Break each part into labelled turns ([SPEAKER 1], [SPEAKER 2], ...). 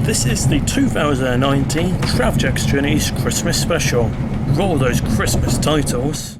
[SPEAKER 1] This is the 2019 Travjack's Journeys Christmas Special. Roll those Christmas titles.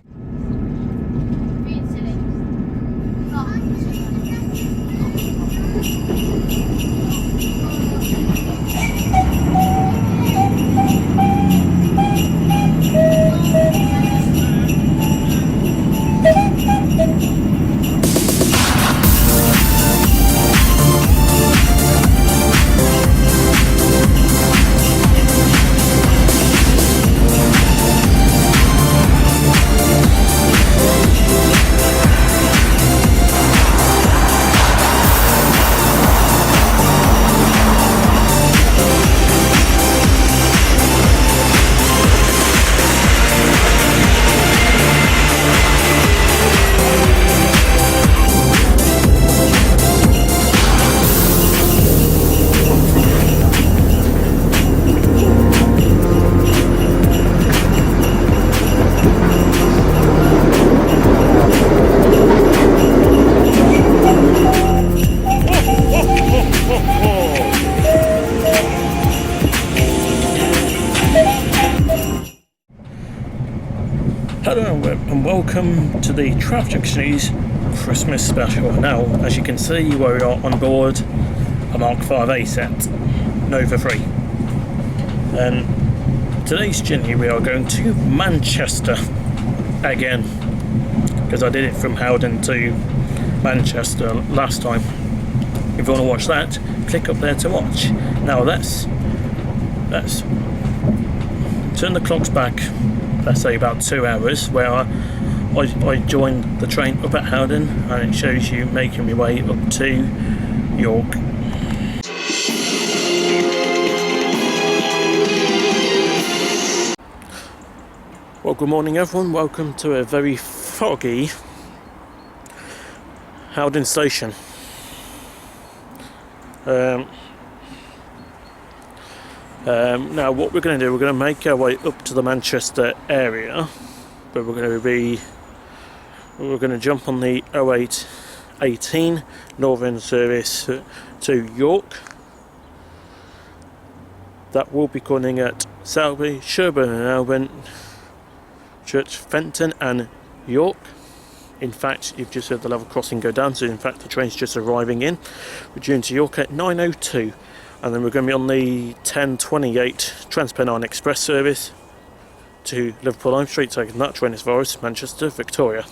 [SPEAKER 1] Hello and welcome to the Travjack's Journeys Christmas Special. Now, as you can see, we are on board a Mark 5A set, Nova 3. And today's journey we are going to Manchester again, because I did it from Howden to Manchester last time. If you want to watch that, click up there to watch. Now let's turn the clocks back, let's say about 2 hours, where I joined the train up at Howden, and it shows you making my way up to York. Well, good morning everyone, welcome to a very foggy Howden station. Now what we're going to do, we're going to make our way up to the Manchester area, but we're going to jump on the 0818 Northern service to York. That will be coming at Selby, Sherburn-in-Elmet, Church Fenton and York. In fact, you've just heard the level crossing go down, so in fact the train's just arriving in. We're due into York at 9:02, and then we're going to be on the 10:28 TransPennine Express Service to Liverpool Lime Street, taking that train as far as Manchester Victoria.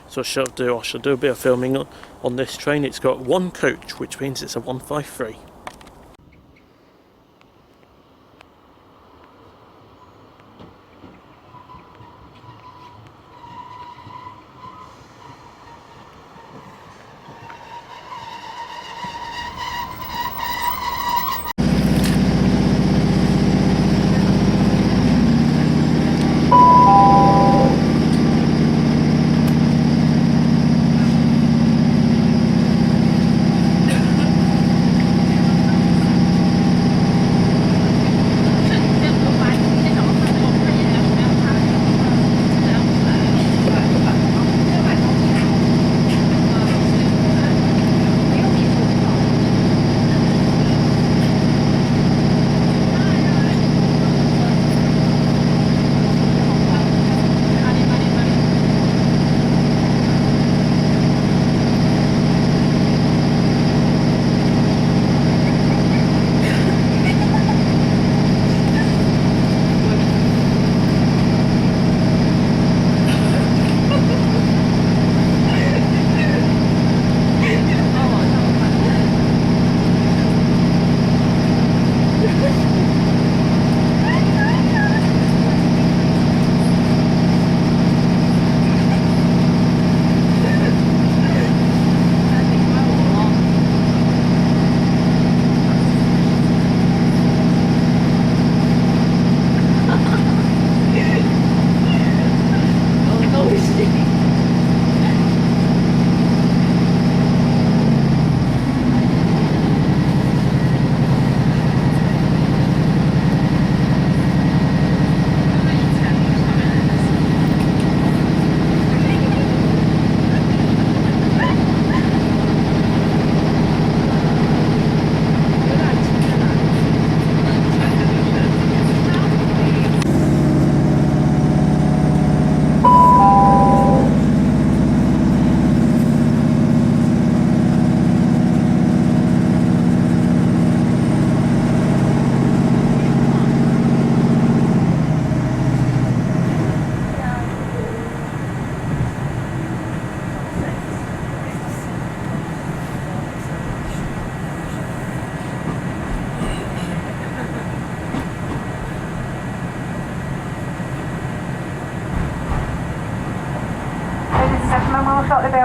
[SPEAKER 1] So I shall do a bit of filming on this train. It's got one coach, which means it's a 153.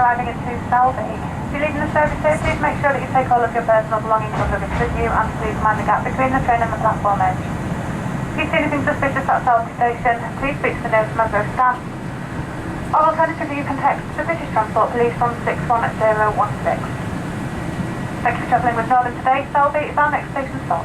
[SPEAKER 2] arriving at 2 Selby. If you're leaving the service here, please make sure that you take all of your personal belongings or luggage with you, and please mind the gap between the train and the platform edge. If you see anything suspicious at Selby station, please speak to the nearest member of staff. Or alternatively, you can text the British Transport Police on 61016. Thank you for travelling with Northern today. Selby is our next station stop.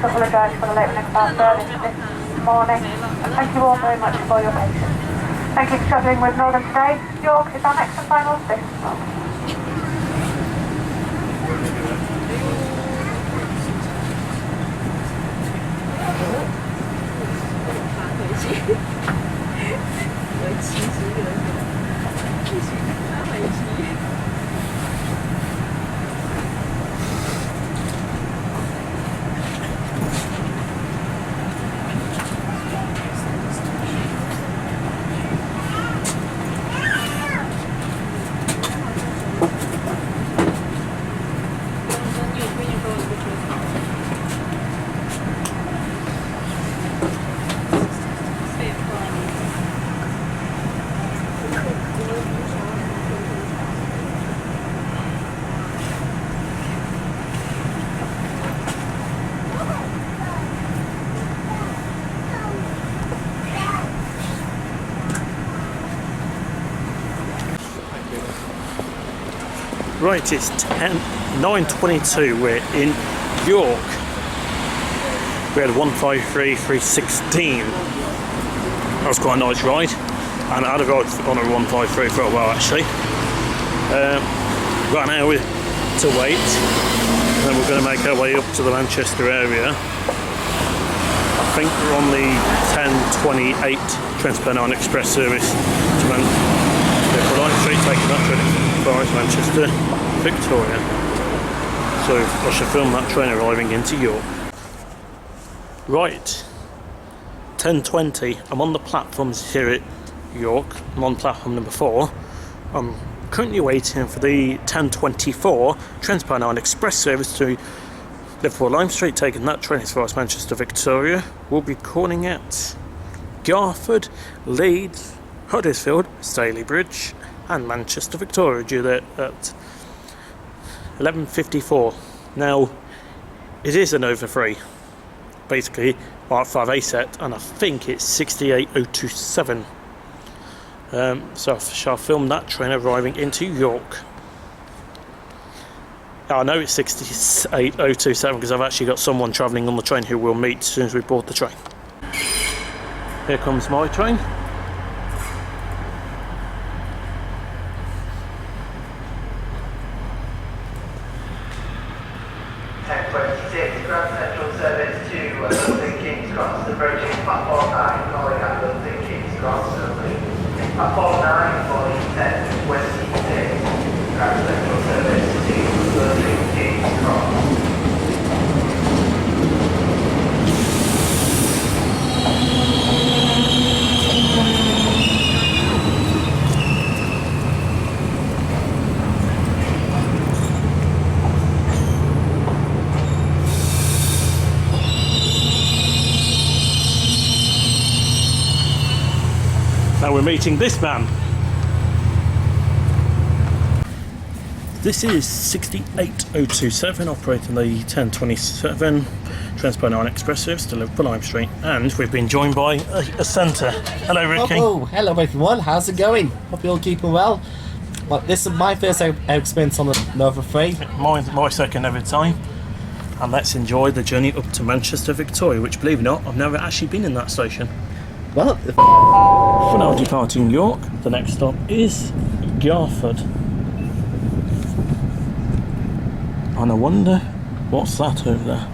[SPEAKER 2] to apologise for the lateness of our service this morning, and thank you all very much for your patience. Thank you for travelling with Northern today. York is our next and final station stop.
[SPEAKER 1] Right, it's 9:22. We're in York. We had a 153/316. That was quite a nice ride, and I had a ride on a 153 for a while actually. Right now we're to wait, and then we're going to make our way up to the Manchester area. I think we're on the 10:28 TransPennine Express Service to Liverpool Lime Street, taking that train as far as Manchester Victoria. So I shall film that train arriving into York. Right, 10:20. I'm on the platforms here at York. I'm on platform number 4. I'm currently waiting for the 10:24 TransPennine Express Service to Liverpool Lime Street, taking that train as far as Manchester Victoria. We'll be calling at Garforth, Leeds, Huddersfield, Stalybridge and Manchester Victoria, due there at 11:54. Now, it is an over 3, basically Mark 5A set, and I think it's 68027. So I shall film that train arriving into York. I know it's 68027 because I've actually got someone travelling on the train who we'll meet as soon as we board the train. Here comes my train.
[SPEAKER 3] Central service to London King's Cross, approaching platform 9, calling at London King's Cross only. Platform 9 for the 10:26, Central service to London King's Cross.
[SPEAKER 1] Now we're meeting this man. This is 68027, operating the 10:27 TransPennine Express Service to Liverpool Lime Street, and we've been joined by a centre. Hello, Ricky.
[SPEAKER 4] Oh, hello everyone. How's it going? Hope you're all keeping well. Well, this is my first experience on the Nova 3.
[SPEAKER 1] My second every time. And let's enjoy the journey up to Manchester Victoria, which, believe it or not, I've never actually been in that station.
[SPEAKER 4] Well,
[SPEAKER 1] For now departing York, the next stop is Garforth. And I wonder what's that over there.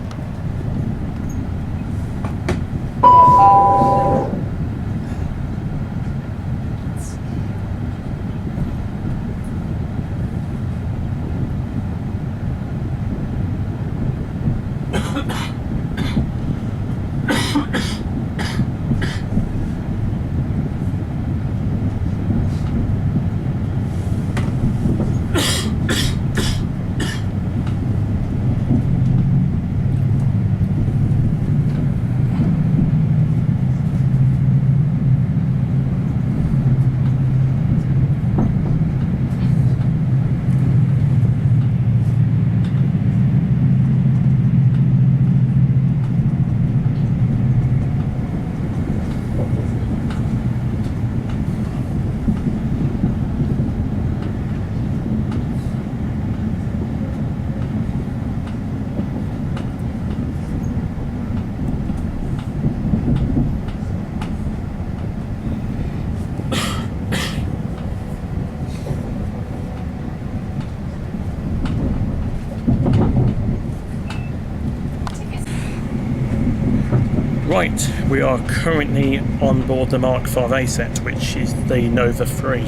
[SPEAKER 1] Right, we are currently on board the Mark 5A set, which is the Nova 3.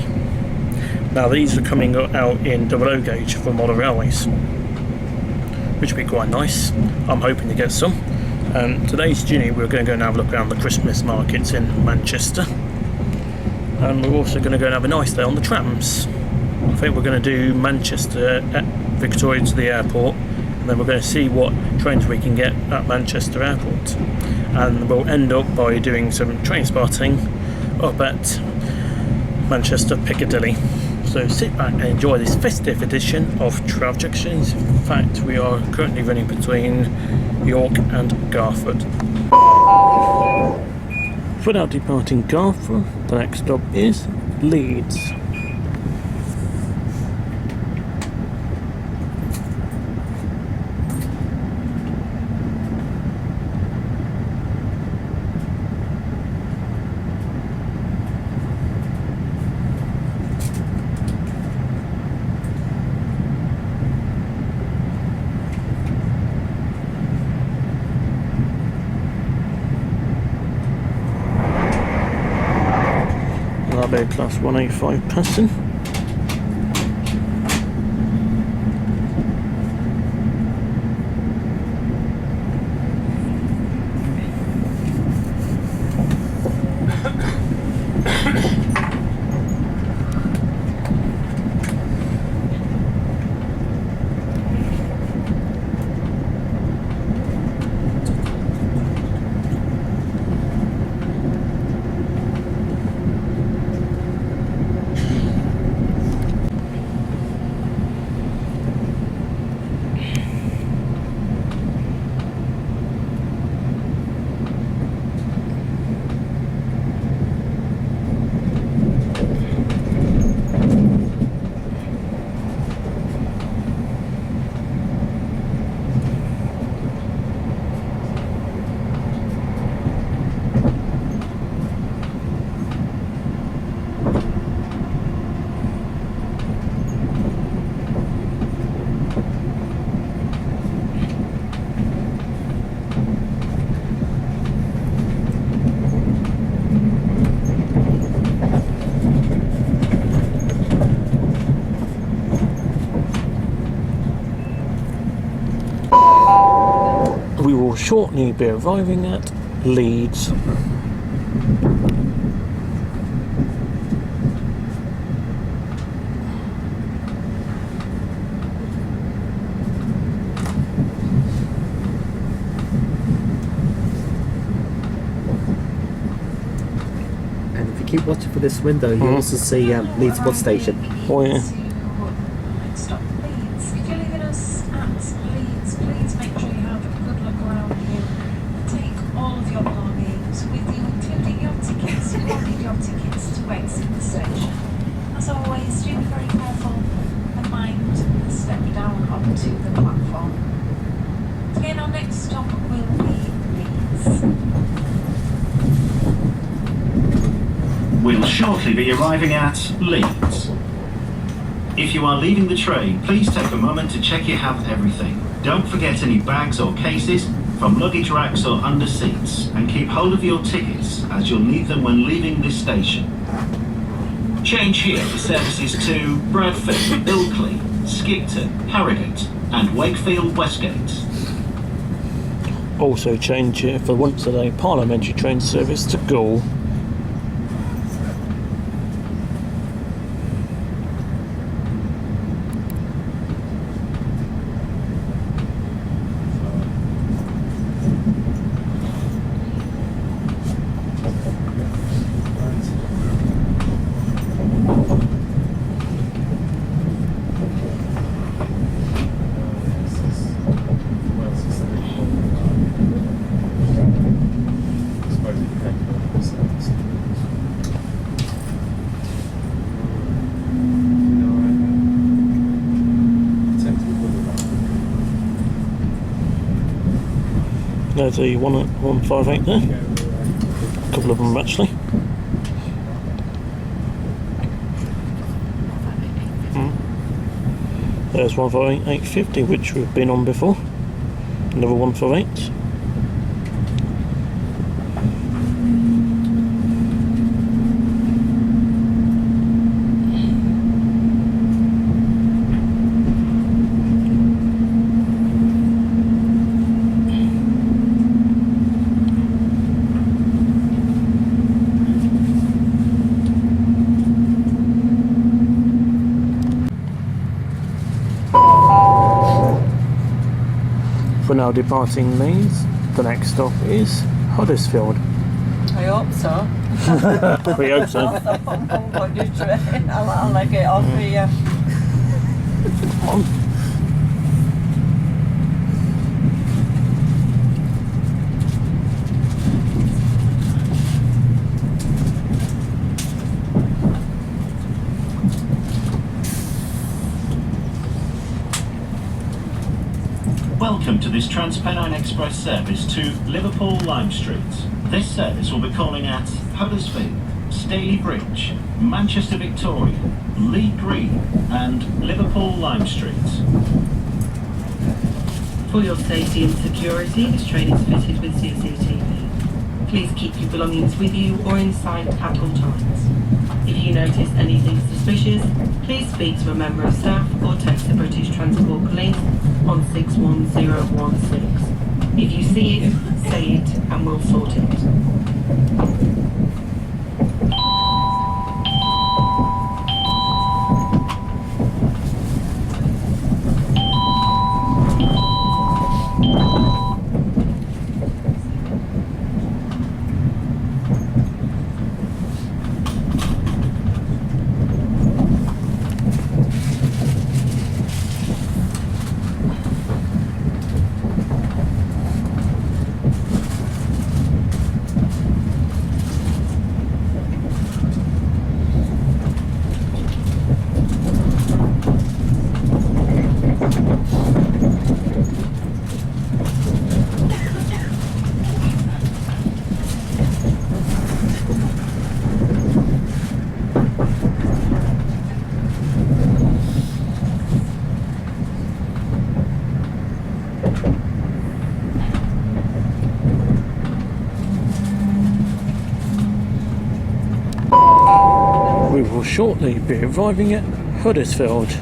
[SPEAKER 1] Now these are coming out in double O gauge for model railways, which will be quite nice. I'm hoping to get some. Today's journey we're going to go and have a look around the Christmas markets in Manchester, and we're also going to go and have a nice day on the trams. I think we're going to do Manchester Victoria to the airport, and then we're going to see what trains we can get at Manchester Airport, and we'll end up by doing some train spotting up at Manchester Piccadilly. So sit back and enjoy this festive edition of Travel Junctions. In fact, we are currently running between York and Garforth. Without departing Garforth, the next stop is Leeds. Class 185 passing. We will shortly be arriving at Leeds.
[SPEAKER 4] And if you keep watching for this window, you'll also see Leeds bus station.
[SPEAKER 1] Oh yeah.
[SPEAKER 5] Stop Leeds. If you're leaving us at Leeds, please make sure you have a good look around you. Take all of your belongings with you, including your tickets. You will need your tickets to exit the station. As always, do be very careful and mind the step down onto the platform. Again, our next stop will be Leeds.
[SPEAKER 6] We'll shortly be arriving at Leeds. If you are leaving the train, please take a moment to check you have everything. Don't forget any bags or cases from luggage racks or under seats, and keep hold of your tickets as you'll need them when leaving this station. Change here for services to Bradford, Ilkley, Skipton, Harrogate and Wakefield Westgate.
[SPEAKER 1] Also change here for once a day parliamentary train service to Gaul. There's a 158 there. A couple of them actually. There's 158 850, which we've been on before. Another 158. For now departing Leeds, the next stop is Huddersfield.
[SPEAKER 7] I hope so.
[SPEAKER 1] We hope so.
[SPEAKER 7] I'll let it off here.
[SPEAKER 6] Welcome to this TransPennine Express service to Liverpool Lime Street. This service will be calling at Huddersfield, Stalybridge, Manchester Victoria, Leeds Green and Liverpool Lime Street.
[SPEAKER 8] For your safety and security, this train is fitted with CCTV. Please keep your belongings with you or in sight at all times. If you notice anything suspicious, please speak to a member of staff or text the British Transport Police on 61016. If you see it, say it and we'll sort it.
[SPEAKER 1] We will shortly be arriving at Huddersfield.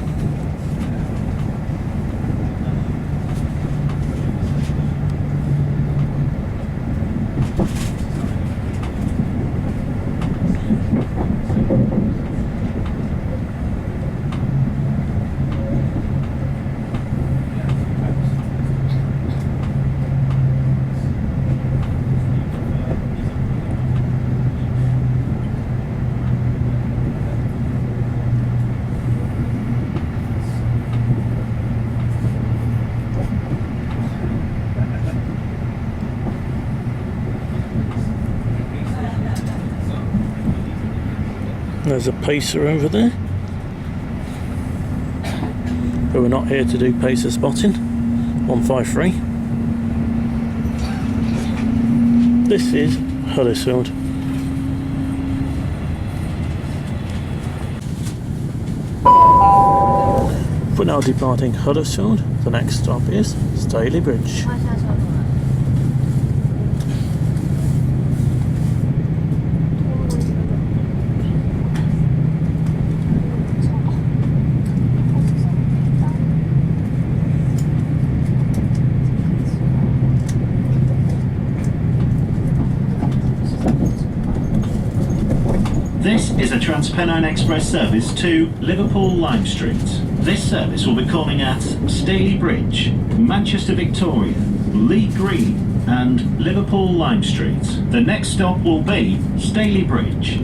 [SPEAKER 1] There's a pacer over there. But we're not here to do pacer spotting. 153. This is Huddersfield. For now departing Huddersfield, the next stop is Stalybridge.
[SPEAKER 6] This is a TransPennine Express service to Liverpool Lime Street. This service will be calling at Stalybridge, Manchester Victoria, Leeds Green and Liverpool Lime Street. The next stop will be Stalybridge.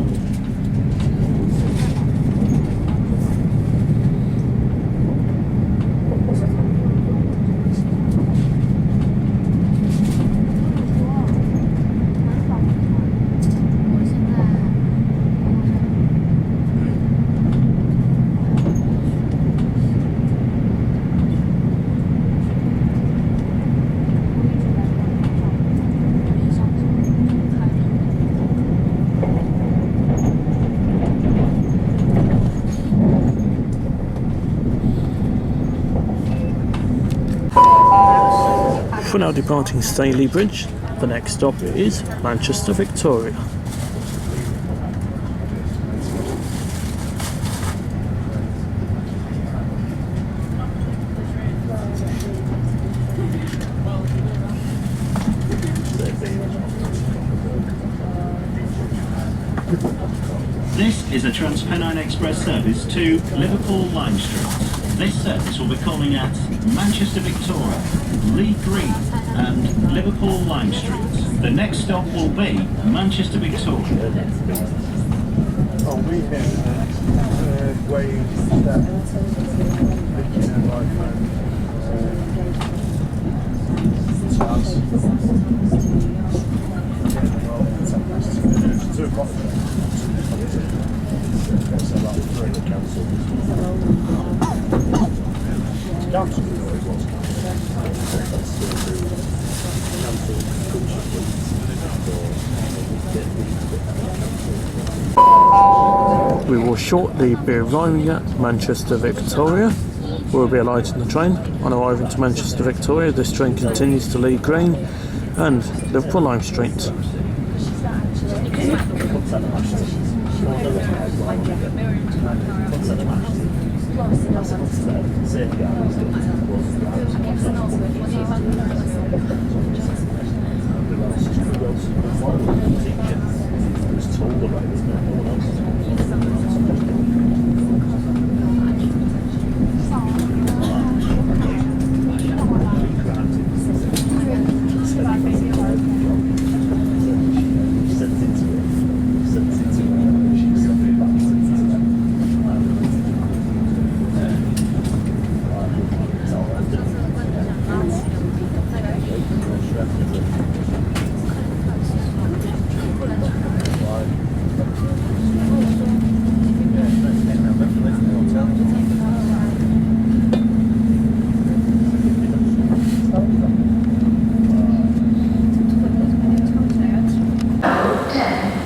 [SPEAKER 1] For now departing Stalybridge, the next stop is Manchester Victoria.
[SPEAKER 6] This is a TransPennine Express service to Liverpool Lime Street. This service will be calling at Manchester Victoria, Leeds Green and Liverpool Lime Street. The next stop will be Manchester Victoria.
[SPEAKER 3] Oh, we have waves that making a life
[SPEAKER 1] We will shortly be arriving at Manchester Victoria. We'll be alighting the train. On arriving to Manchester Victoria, this train continues to Leeds Green and Liverpool Lime Street.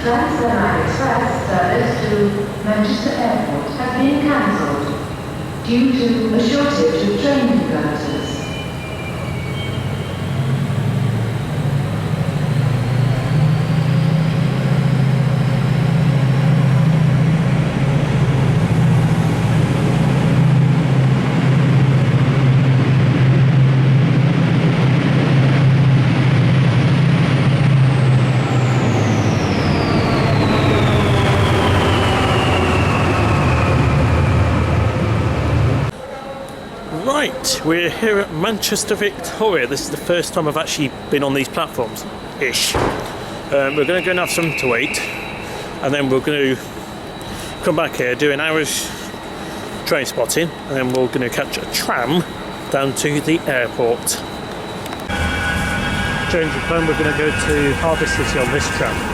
[SPEAKER 9] TransPennine Express Service to Manchester Airport has been cancelled due to a shortage of train converters.
[SPEAKER 1] Right, we're here at Manchester Victoria. This is the first time I've actually been on these platforms, ish. We're going to go and have something to eat, and then we're going to come back here, do an hour's train spotting, and then we're going to catch a tram down to the airport. Change of plan, we're going to go to Harbour City on this tram.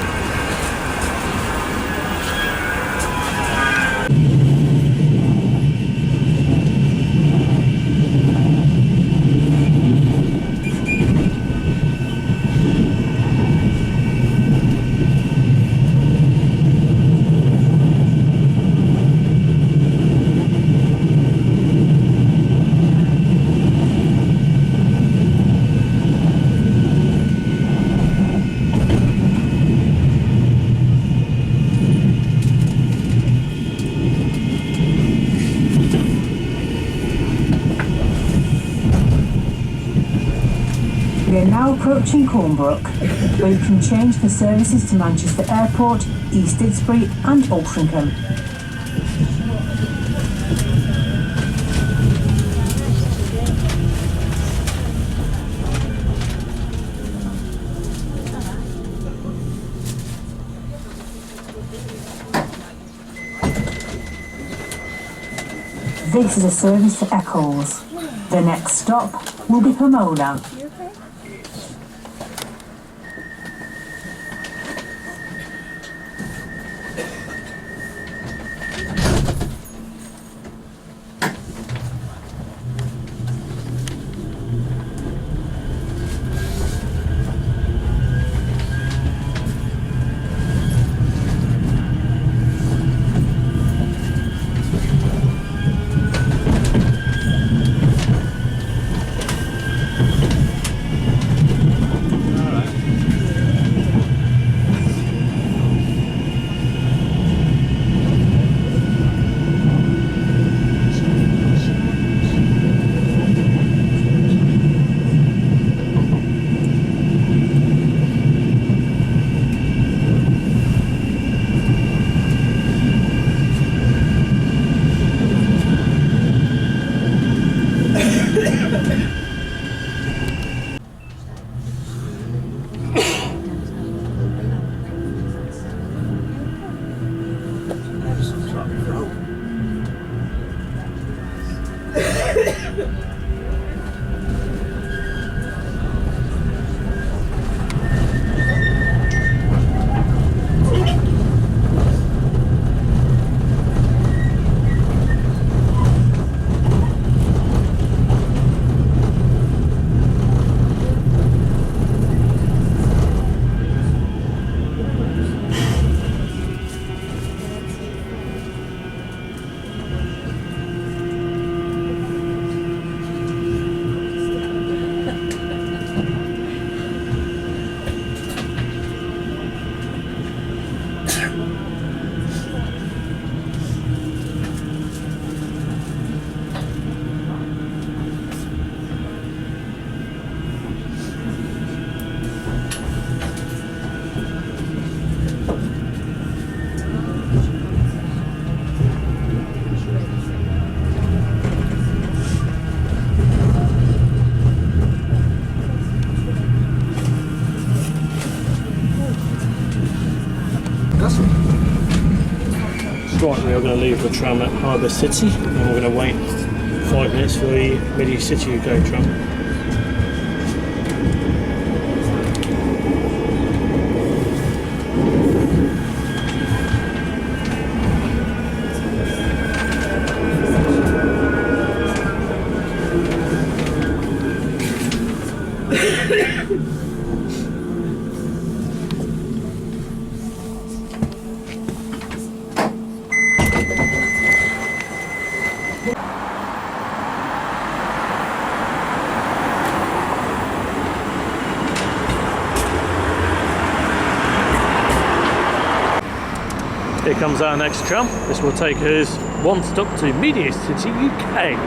[SPEAKER 10] We are now approaching Cornbrook, where you can change for services to Manchester Airport, East Didsbury and Altrincham. This is a service to Eccles. The next stop will be Pomona.
[SPEAKER 1] Right, we are going to leave the tram at Harbour City and we're going to wait 5 minutes for the Media City UK tram. Here comes our next tram. This will take us one stop to Media City UK.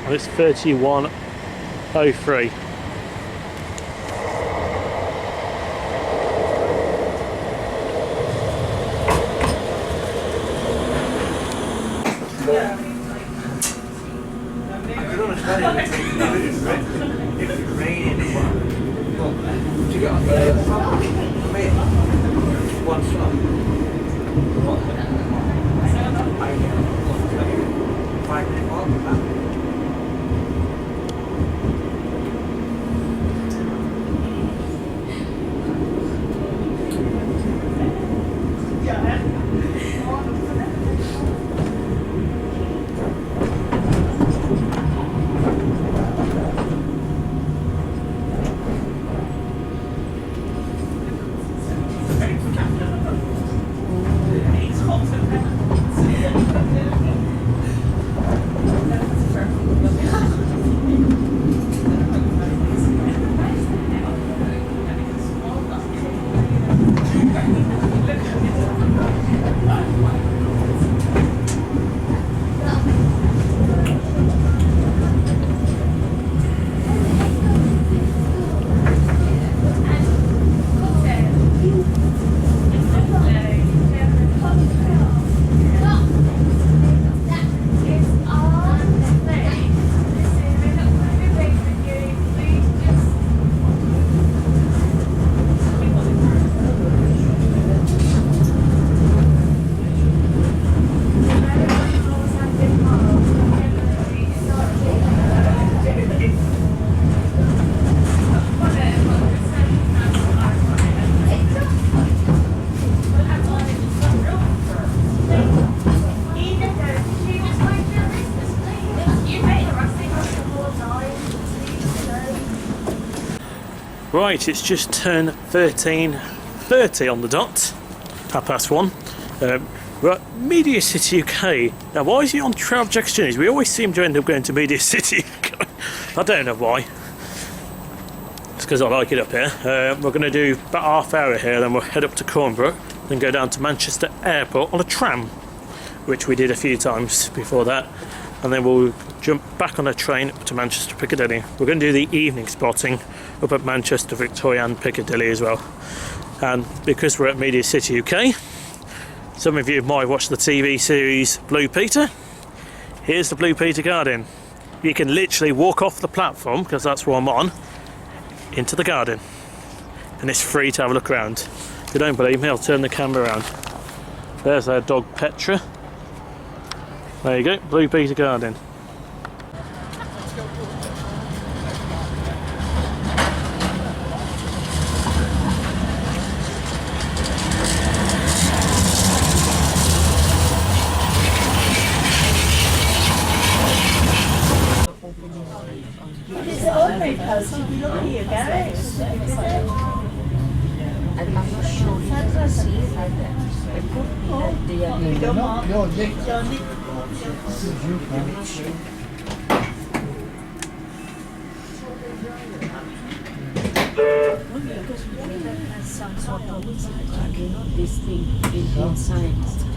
[SPEAKER 1] And it's 31:03. Right, it's just turned 13:30 on the dot, 1:30. Right, Media City UK. Now, why is it on Traveljack Journeys? We always seem to end up going to Media City UK. I don't know why. It's because I like it up here. We're going to do about half hour here, then we'll head up to Cornbrook, then go down to Manchester Airport on a tram, which we did a few times before that, and then we'll jump back on a train up to Manchester Piccadilly. We're going to do the evening spotting up at Manchester Victoria and Piccadilly as well. And because we're at Media City UK, some of you might watch the TV series Blue Peter. Here's the Blue Peter garden. You can literally walk off the platform, because that's where I'm on, into the garden, and it's free to have a look around. If you don't believe me, I'll turn the camera around. There's our dog Petra. There you go, Blue Peter garden.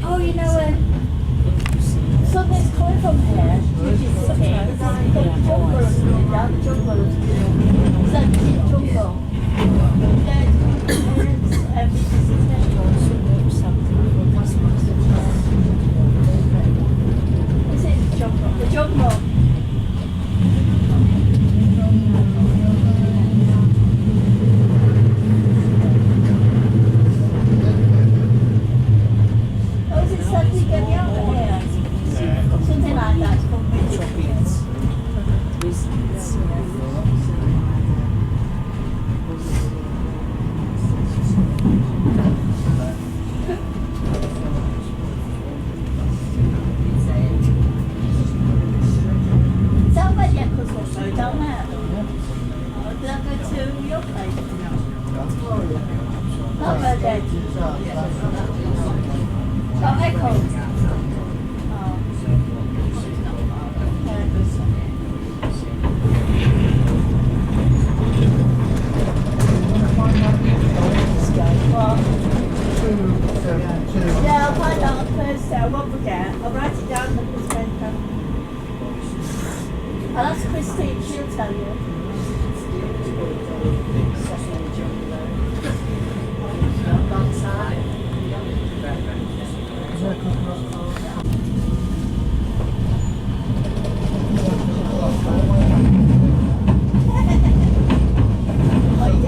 [SPEAKER 11] Oh, you know, something's coming from here, which is something, it's like the jungle or something, down the jungle. It's like the jungle. Is it the jungle? The jungle. Something like that. Is that where the echoes will go down there? Or did I go to your place? Not where they oh, echoes. Yeah, I'll find out on Thursday. I won't forget. I'll write it down on this paper. I'll ask Christine, she'll tell you. Oh, you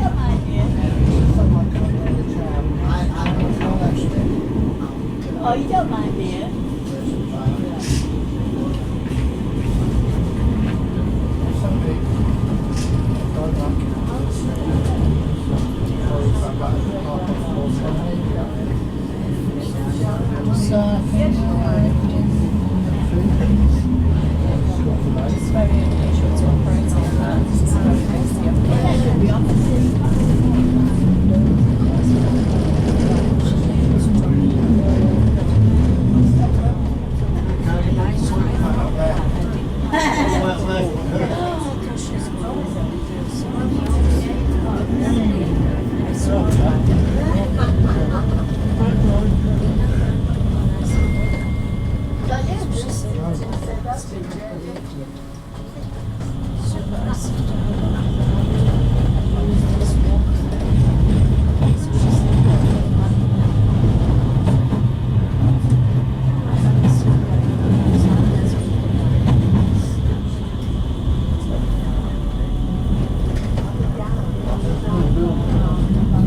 [SPEAKER 11] don't mind, do you? Oh, you don't mind, do you?
[SPEAKER 5] It's very unusual to operate on that. It's very crazy.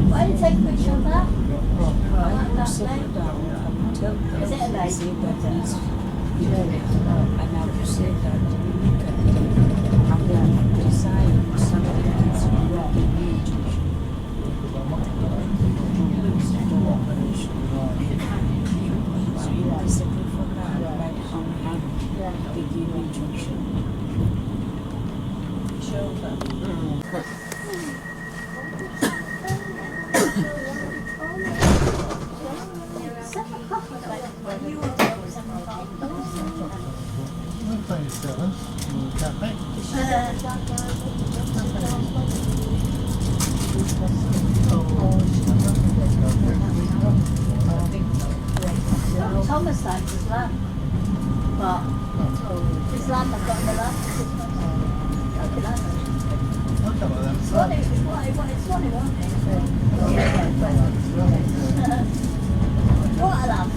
[SPEAKER 5] Why did you take a picture of that? Is it amazing? Thomas likes his lamb. But his lamb I've got in the last Christmas. Okay, that's Swanee, wasn't it? What a lamb.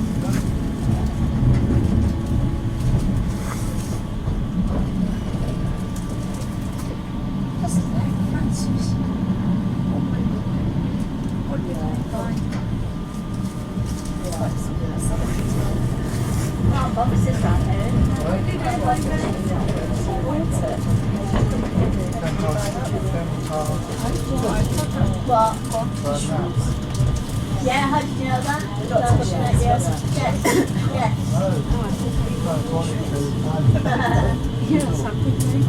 [SPEAKER 5] What's his name? Francis. Oh, Bob is just right there. What? Yeah, how did you know that? Yes. Yes, I'm thinking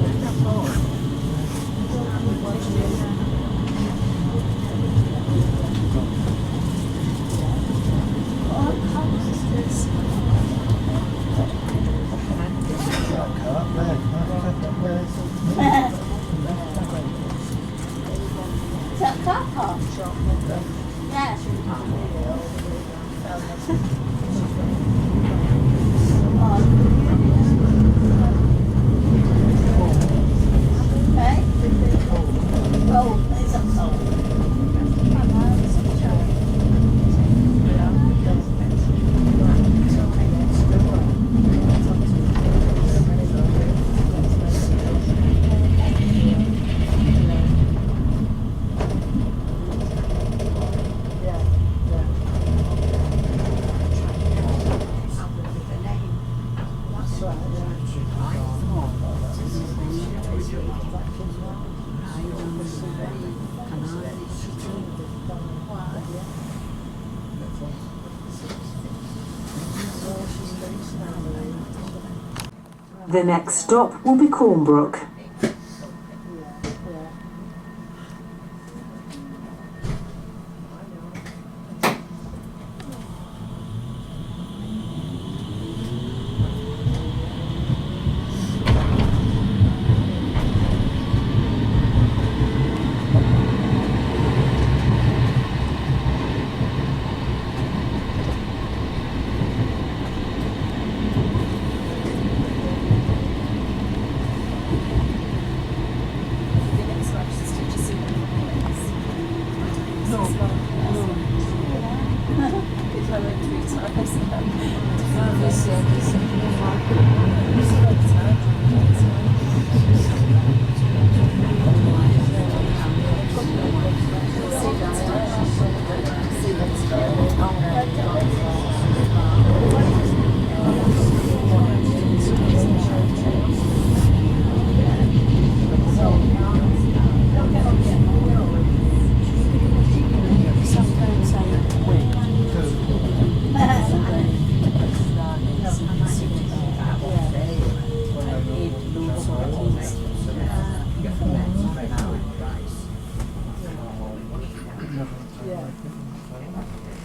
[SPEAKER 11] car park? Yeah. Okay. Oh, is that so?
[SPEAKER 10] The next stop will be Cornbrook.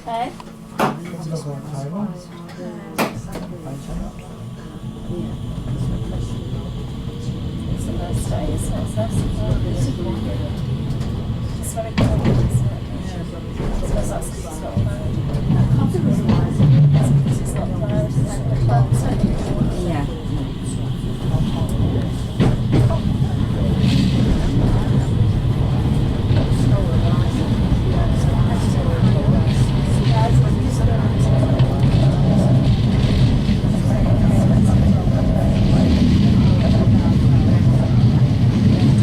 [SPEAKER 11] Okay. It's a nice day, isn't it? It's nice and it's very cold, isn't it? I suppose that's because it's not cloud. That's because it's not cloud, isn't it? Clouds, don't you?
[SPEAKER 7] Yeah.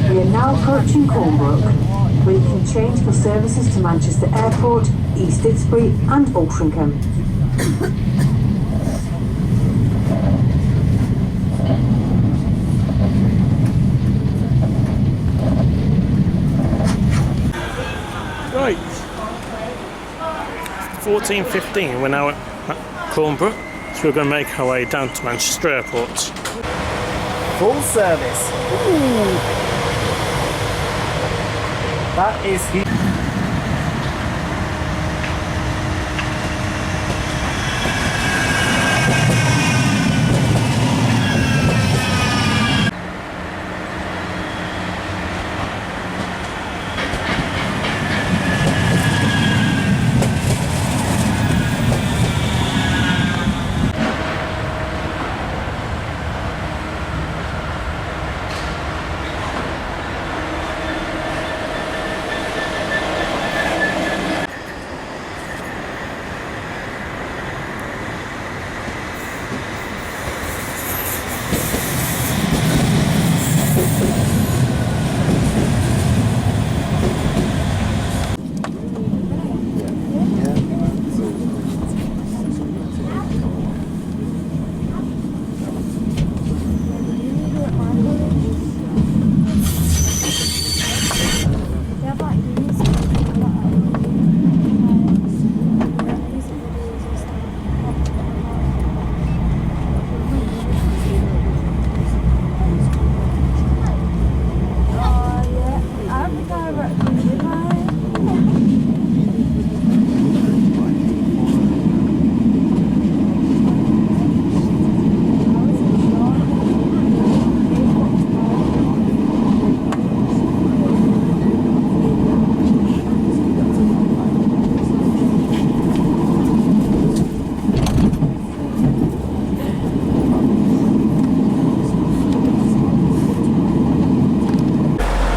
[SPEAKER 10] We are now approaching Cornbrook, where you can change for services to Manchester Airport, East Didsbury and Altrincham.
[SPEAKER 1] Right. 14:15. We're now at Cornbrook, so we're going to make our way down to Manchester Airport.
[SPEAKER 4] Full service. Ooh. That is huge.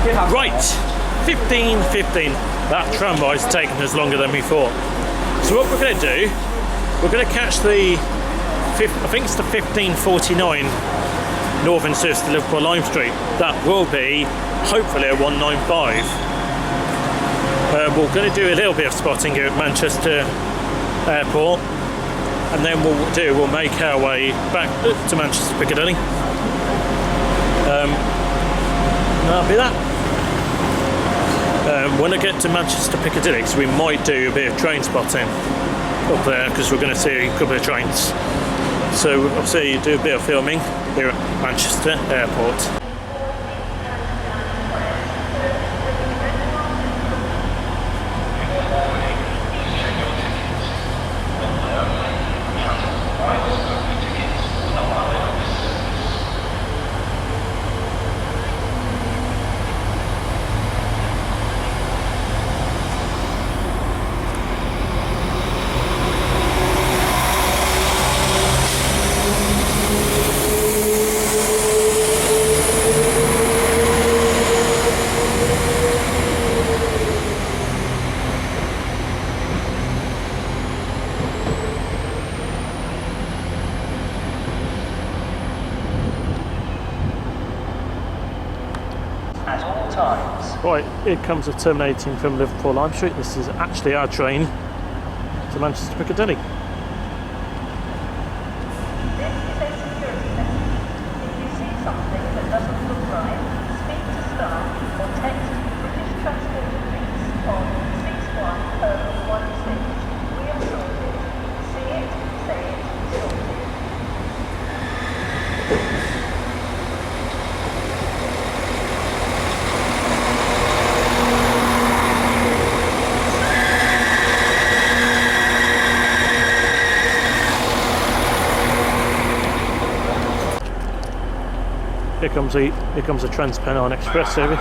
[SPEAKER 1] Right, 15:15. That tram ride's taken us longer than we thought. So what we're going to do, we're going to catch the, I think it's the 15:49 Northern Service to Liverpool Lime Street. That will be hopefully a 195. We're going to do a little bit of spotting here at Manchester Airport, and then we'll make our way back to Manchester Piccadilly. That'll be that. When I get to Manchester Piccadilly, so we might do a bit of train spotting up there because we're going to see a couple of trains. So obviously do a bit of filming here at Manchester Airport. Right, here comes a terminating from Liverpool Lime Street. This is actually our train to Manchester Piccadilly.
[SPEAKER 2] This is a security message. If you see something that doesn't look right, speak to staff or text British Transport Police on 61016. We are sorted. See it, say it, sorted.
[SPEAKER 1] Here comes a TransPennine Express Service.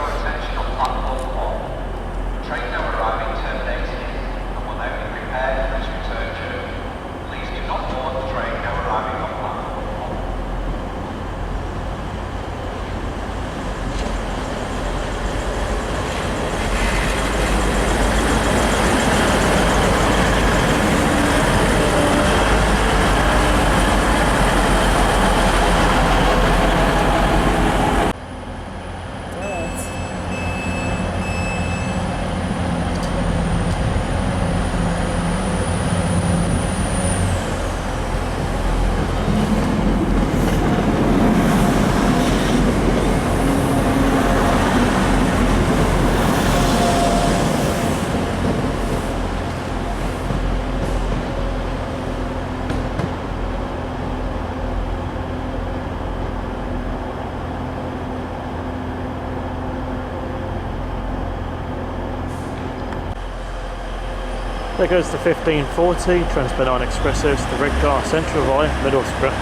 [SPEAKER 1] There goes the 1540 TransPennine Express Service to Redcar Central via Middlesbrough.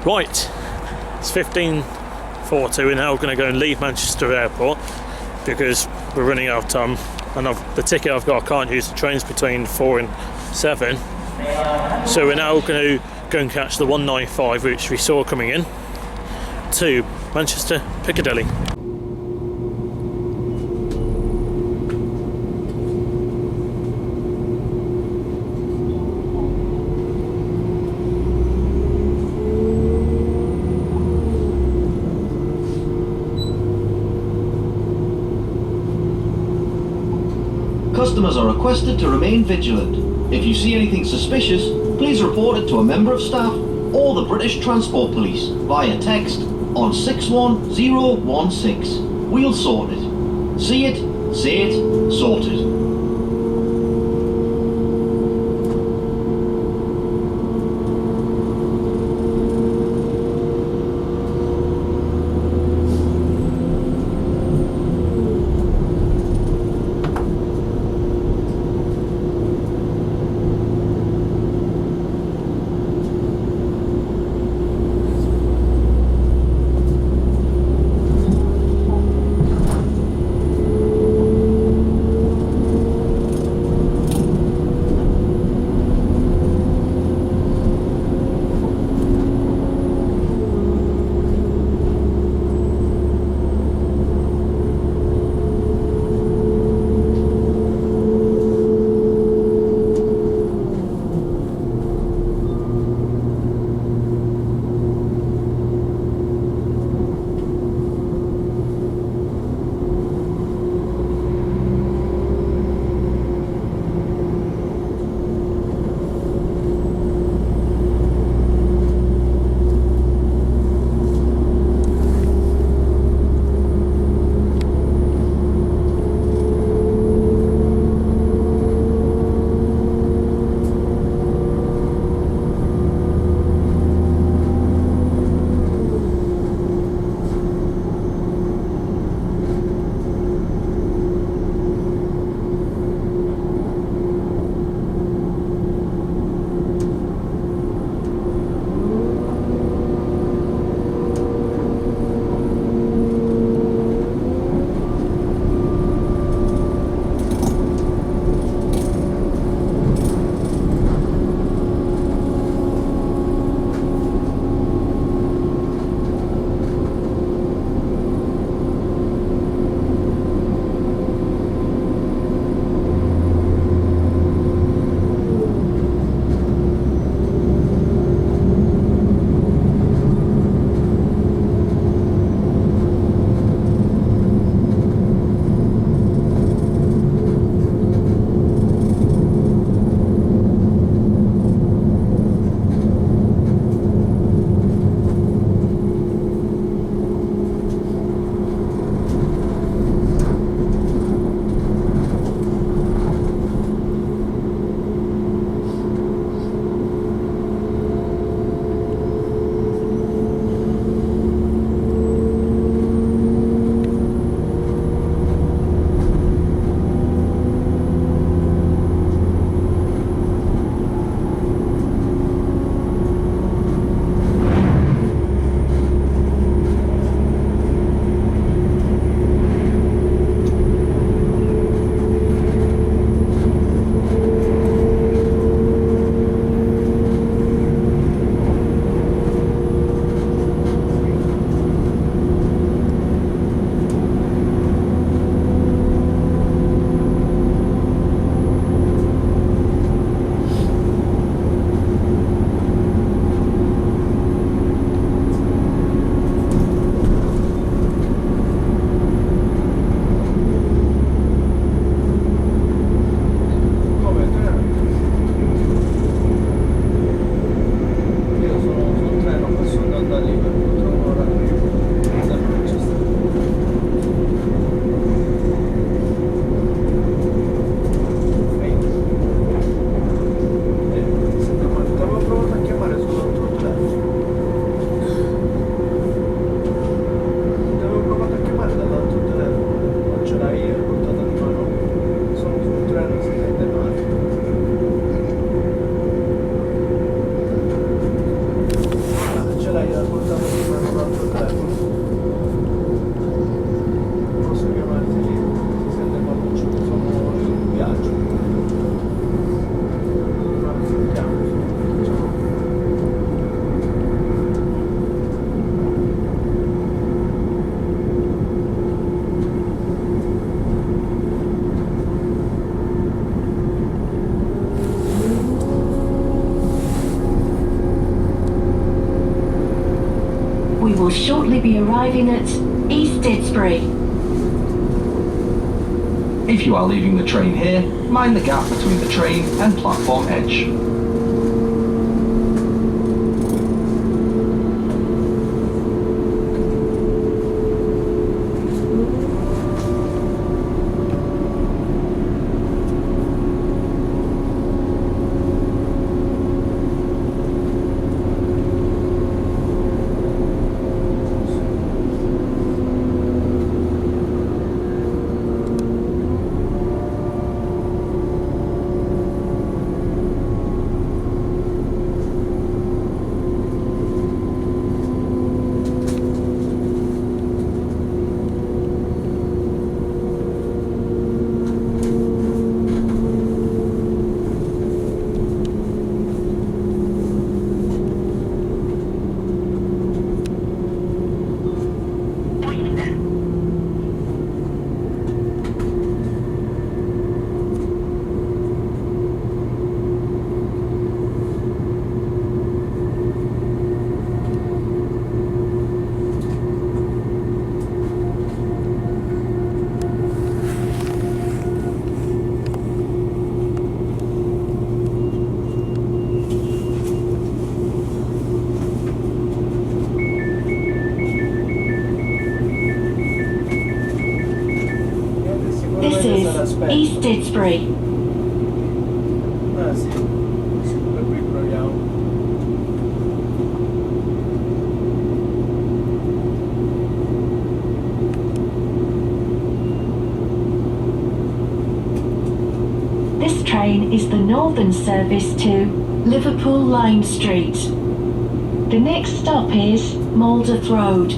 [SPEAKER 1] Right. It's 15:40. We're now going to go and leave Manchester Airport because we're running out of time, and the ticket I've got, I can't use the trains between 4 and 7. So we're now going to go and catch the 195, which we saw coming in, to Manchester Piccadilly.
[SPEAKER 6] Customers are requested to remain vigilant. If you see anything suspicious, please report it to a member of staff or the British Transport Police via text on 61016. We'll sort it. See it, say it, sorted.
[SPEAKER 9] will shortly be arriving at East Didsbury.
[SPEAKER 12] If you are leaving the train here, mind the gap between the train and platform edge.
[SPEAKER 9] This is East Didsbury.
[SPEAKER 3] Ah sì, per qui proviamo.
[SPEAKER 9] This train is the northern service to Liverpool Lime Street. The next stop is Maldeth Road.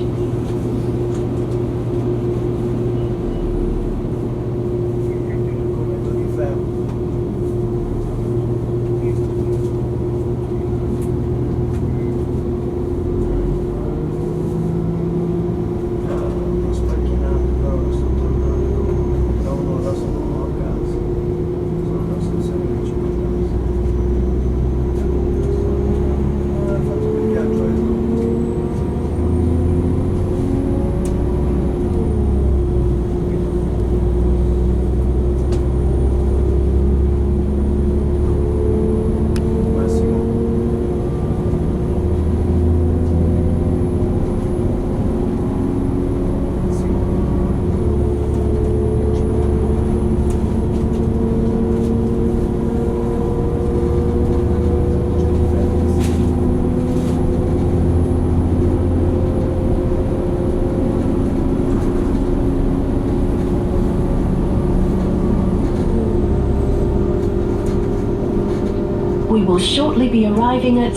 [SPEAKER 9] We will shortly be arriving at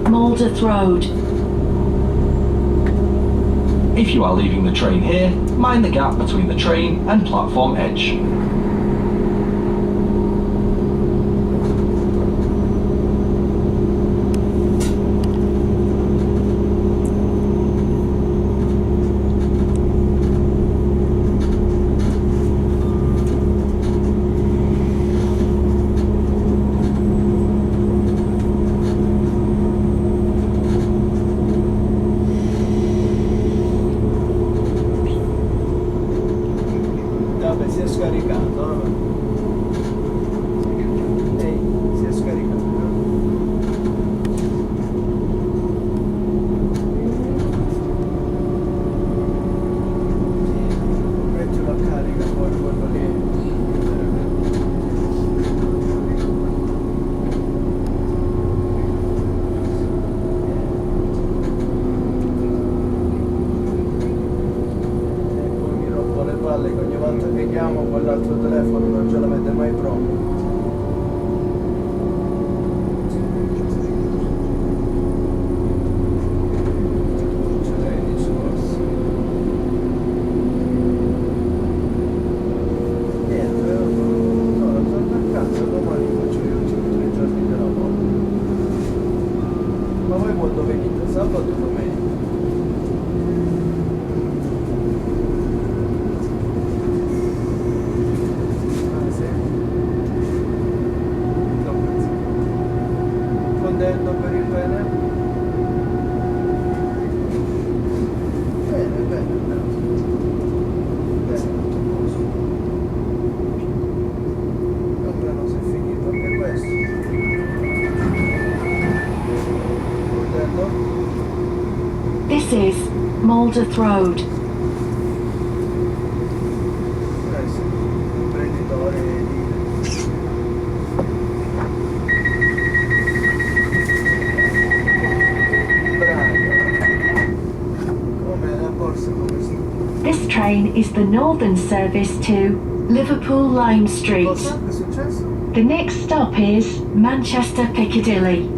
[SPEAKER 9] Maldeth Road.
[SPEAKER 12] If you are leaving the train here, mind the gap between the train and platform edge.
[SPEAKER 3] Vabbè, si è scaricato, no? Ehi, si è scaricato, no? Metti la carica, poi quello lì. Che ogni volta che chiamo quell'altro telefono non ce l'avete mai pronto. Ce l'hai i discorsi. Niente, no, torno a casa, domani faccio io tutti i giorni di lavoro. Ma voi quando venite? Sabato o domenica? Contento per il bene?
[SPEAKER 9] This is Malden Road. This train is the northern service to Liverpool Lime Street. The next stop is Manchester Piccadilly.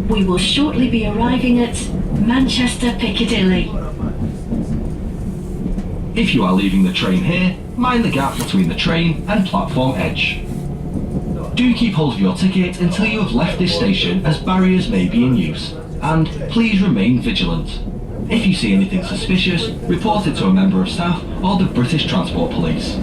[SPEAKER 9] We will shortly be arriving at Manchester Piccadilly.
[SPEAKER 12] If you are leaving the train here, mind the gap between the train and platform edge. Do keep hold of your ticket until you have left this station, as barriers may be in use, and please remain vigilant. If you see anything suspicious, report it to a member of staff or the British Transport Police.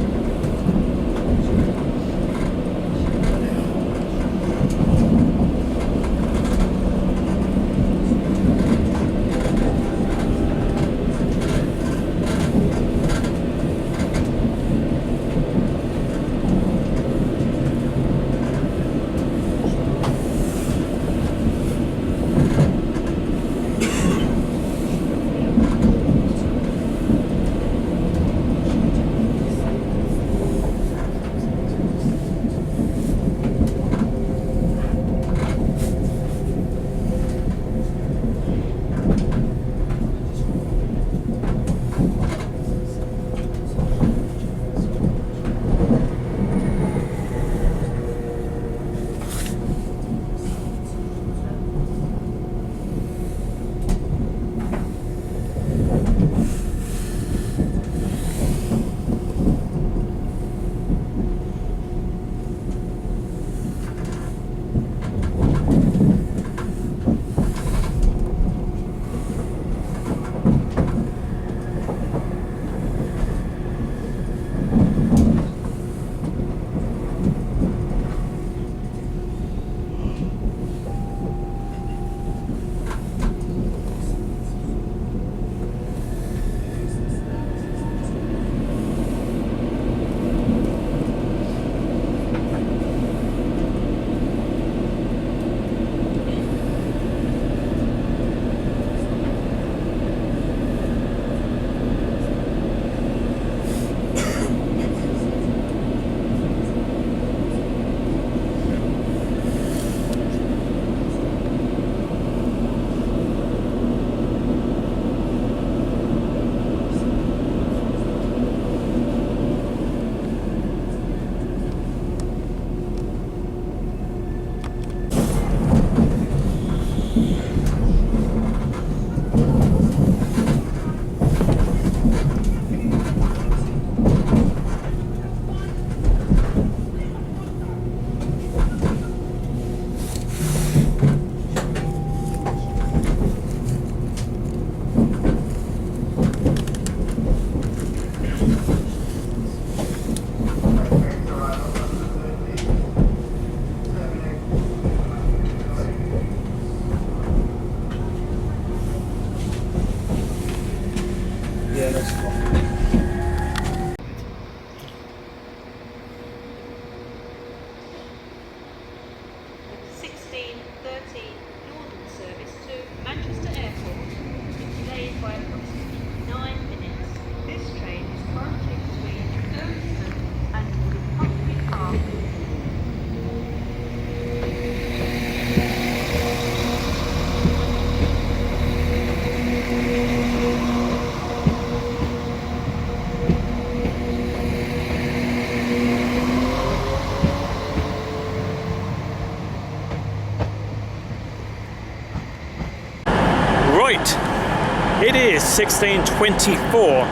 [SPEAKER 1] is 16:24.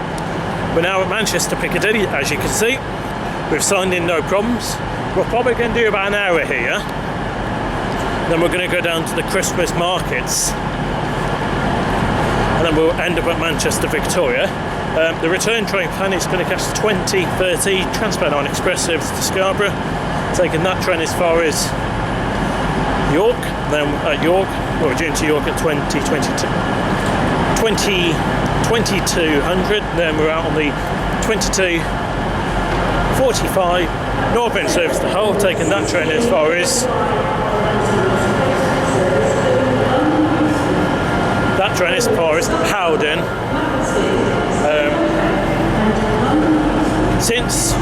[SPEAKER 1] We're now at Manchester Piccadilly, as you can see. We've signed in no problems. We're probably going to do about an hour here. Then we're going to go down to the Christmas markets. And then we'll end up at Manchester Victoria. The return train plan is going to catch the 2030 TransPennine Express Service to Scarborough, taking that train as far as York. Then at York, we're due to York at 2200. Then we're out on the 2245 northbound service to Hull, taking that train as far as Howden. Since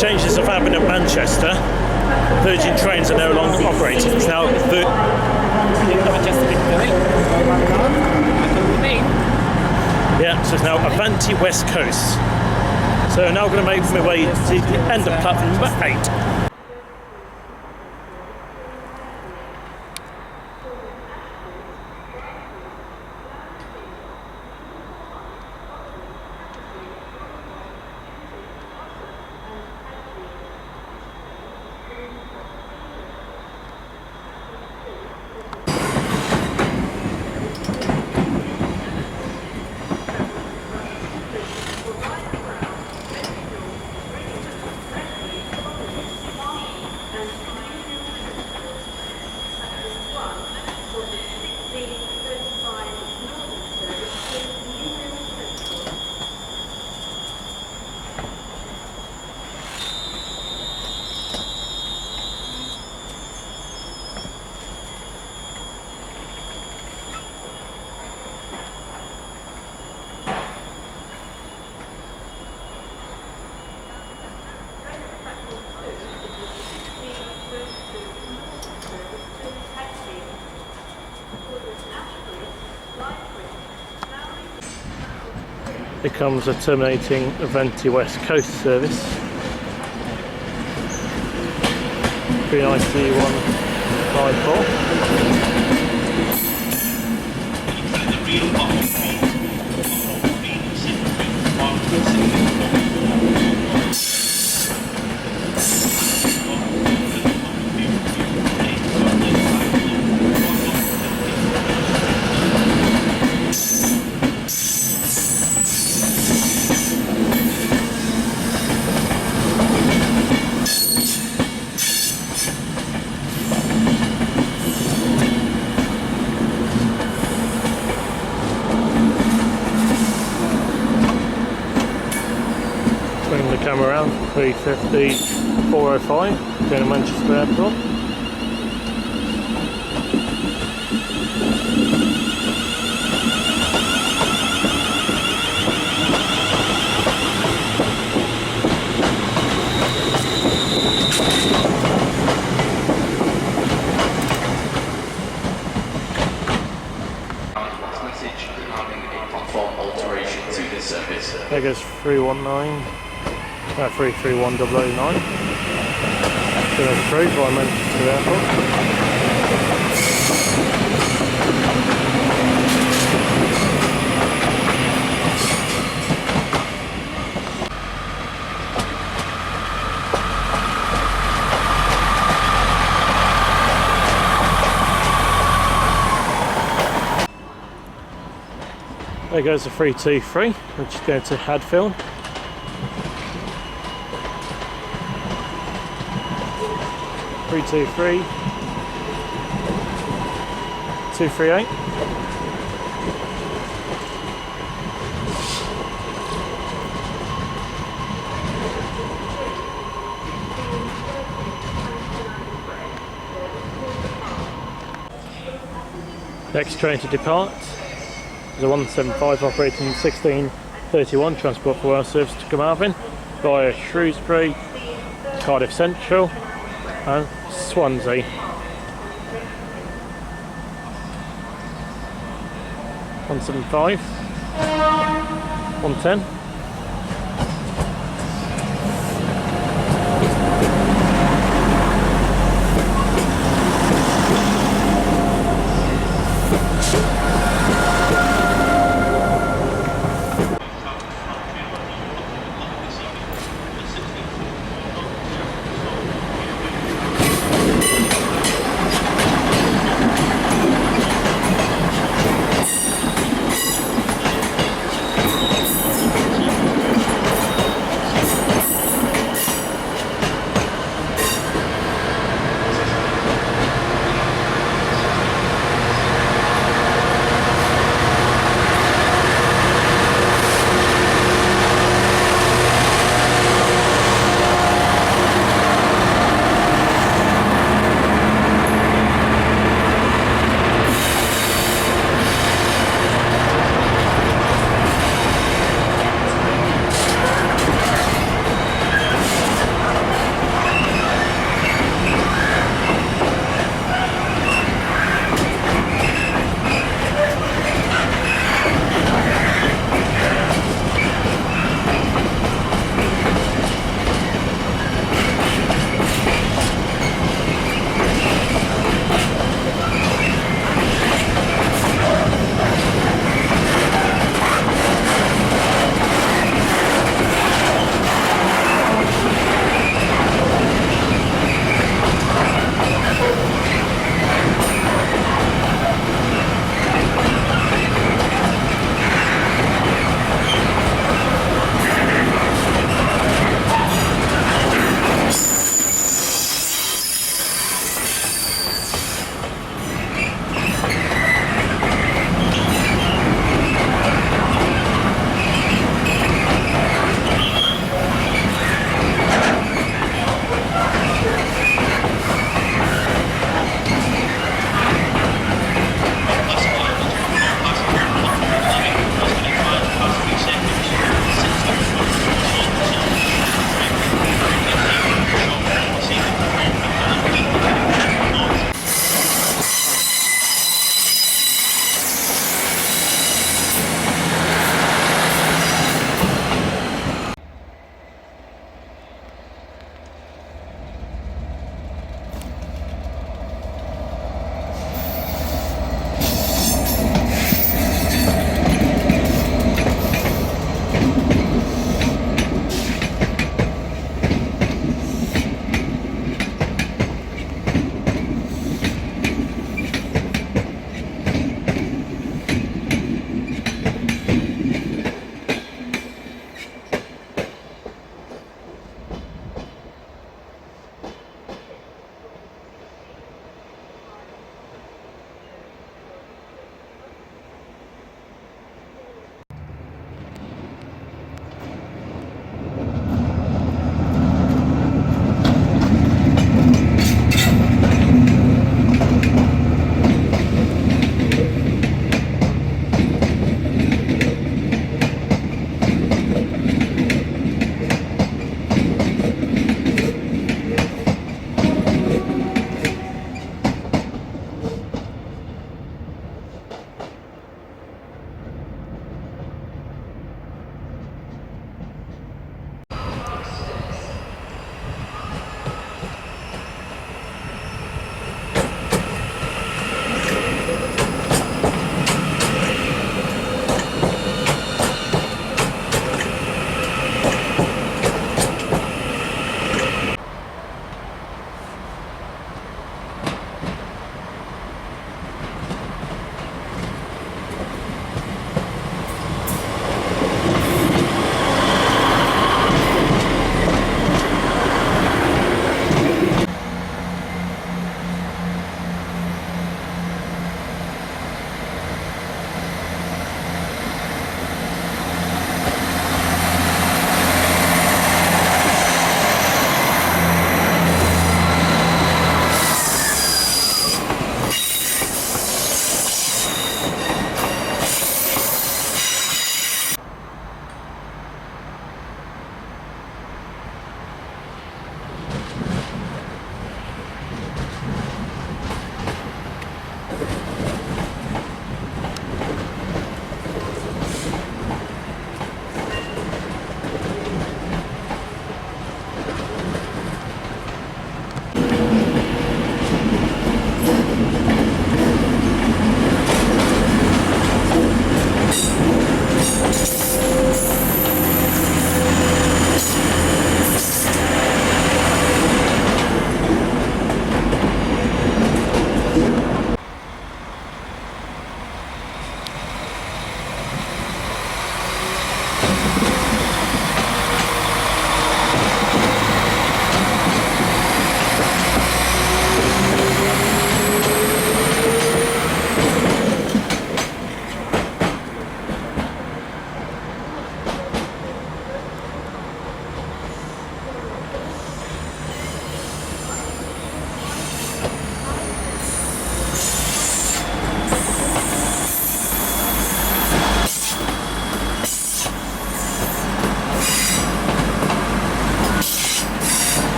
[SPEAKER 1] changes have happened at Manchester, Virgin trains are no longer operating. It's now so it's now Avanti West Coast. So now I'm going to make my way to the end of platform number 8. Here comes a terminating Avanti West Coast service. 390-154. Swing the camera around, 350, 405, going to Manchester Airport. There goes 319, 33109. So that's approved by Manchester Airport. There goes the 323, which is going to Hadfield. Three, 238. Next train to depart is a 175 operating 1631 Transport for Wales service to Carmarthen via Shrewsbury, Cardiff Central and Swansea. (175), 110.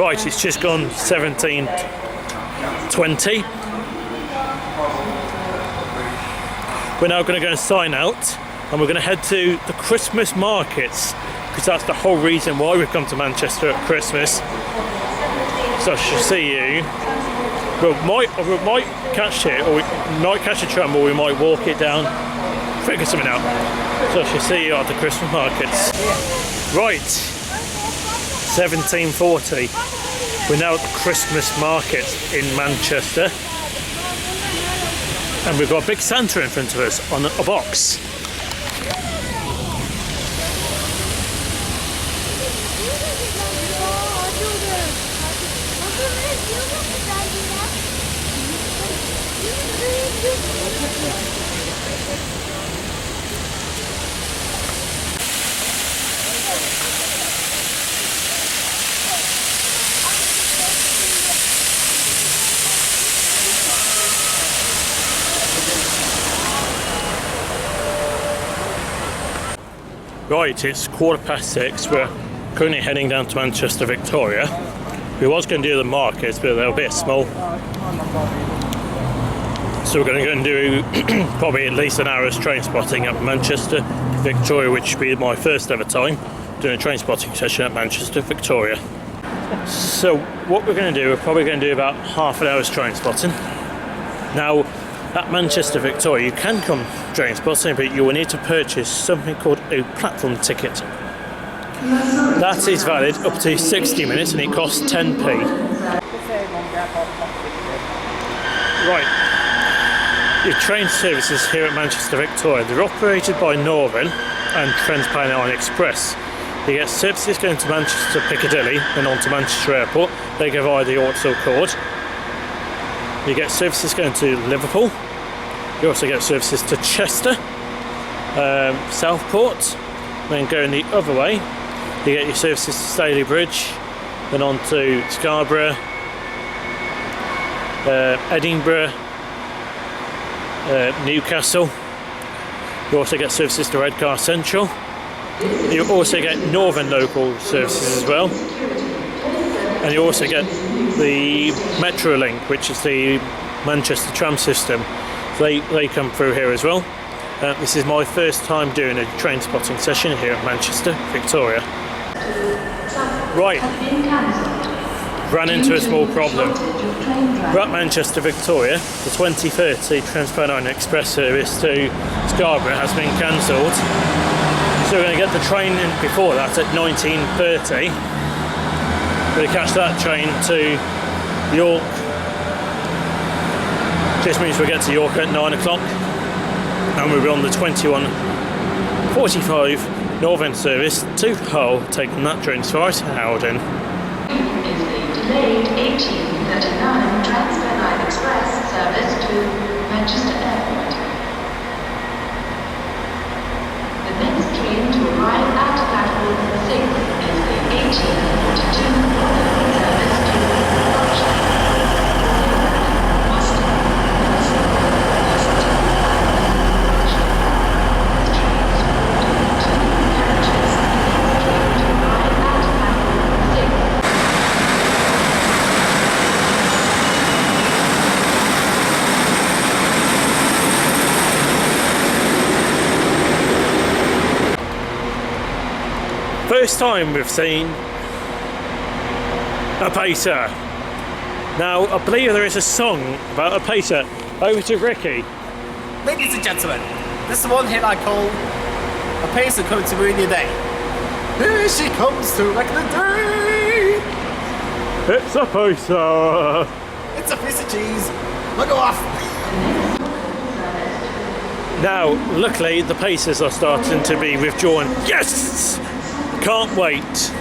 [SPEAKER 1] Right, it's just gone 17:20. We're now going to go and sign out, and we're going to head to the Christmas markets, because that's the whole reason why we've come to Manchester at Christmas. So I shall see you. We might catch it, or we might catch a tram, or we might walk it down. Figure something out. So I shall see you at the Christmas markets. Right, 17:40. We're now at the Christmas markets in Manchester, and we've got a big Santa in front of us on a box. Right, it's 6:15. We're currently heading down to Manchester Victoria. We was going to do the markets, but they're a bit small. So we're going to go and do probably at least an hour's train spotting at Manchester Victoria, which will be my first ever time doing a train spotting session at Manchester Victoria. So what we're going to do, we're probably going to do about half an hour's train spotting. Now, at Manchester Victoria, you can come train spotting, but you will need to purchase something called a platform ticket. That is valid up to 60 minutes and it costs 10p. Right, your train services here at Manchester Victoria, they're operated by Northern and TransPennine Express. You get services going to Manchester Piccadilly and on to Manchester Airport. They go via the Ortsel Cord. You get services going to Liverpool. You also get services to Chester, Southport. Then going the other way, you get your services to Stalybridge, then on to Scarborough, Edinburgh, Newcastle. You also get services to Redcar Central. You also get Northern local services as well. And you also get the Metrolink, which is the Manchester tram system. They come through here as well. This is my first time doing a train spotting session here at Manchester Victoria. Right, ran into a small problem. We're at Manchester Victoria. The 2030 TransPennine Express Service to Scarborough has been cancelled. So we're going to get the train in before that at 19:30. We're going to catch that train to York. This means we'll get to York at 9 o'clock. And we'll be on the 21:45 Northern service to Hull, taking that train as far as Howden.
[SPEAKER 9] Is the delayed 1839 TransPennine Express Service to Manchester Airport. The next train to arrive at platform 6 is the 1842 service to Yorkshire.
[SPEAKER 1] First time we've seen a pacer. Now, I believe there is a song about a pacer. Over to Ricky.
[SPEAKER 4] Ladies and gentlemen, this is one hit I call A Pacer Coming to Ruin Your Day. Here she comes to wreck the day.
[SPEAKER 1] It's a pacer.
[SPEAKER 4] It's a piece of cheese. Look off.
[SPEAKER 1] Now, luckily, the pacers are starting to be withdrawn. Yes! Can't wait.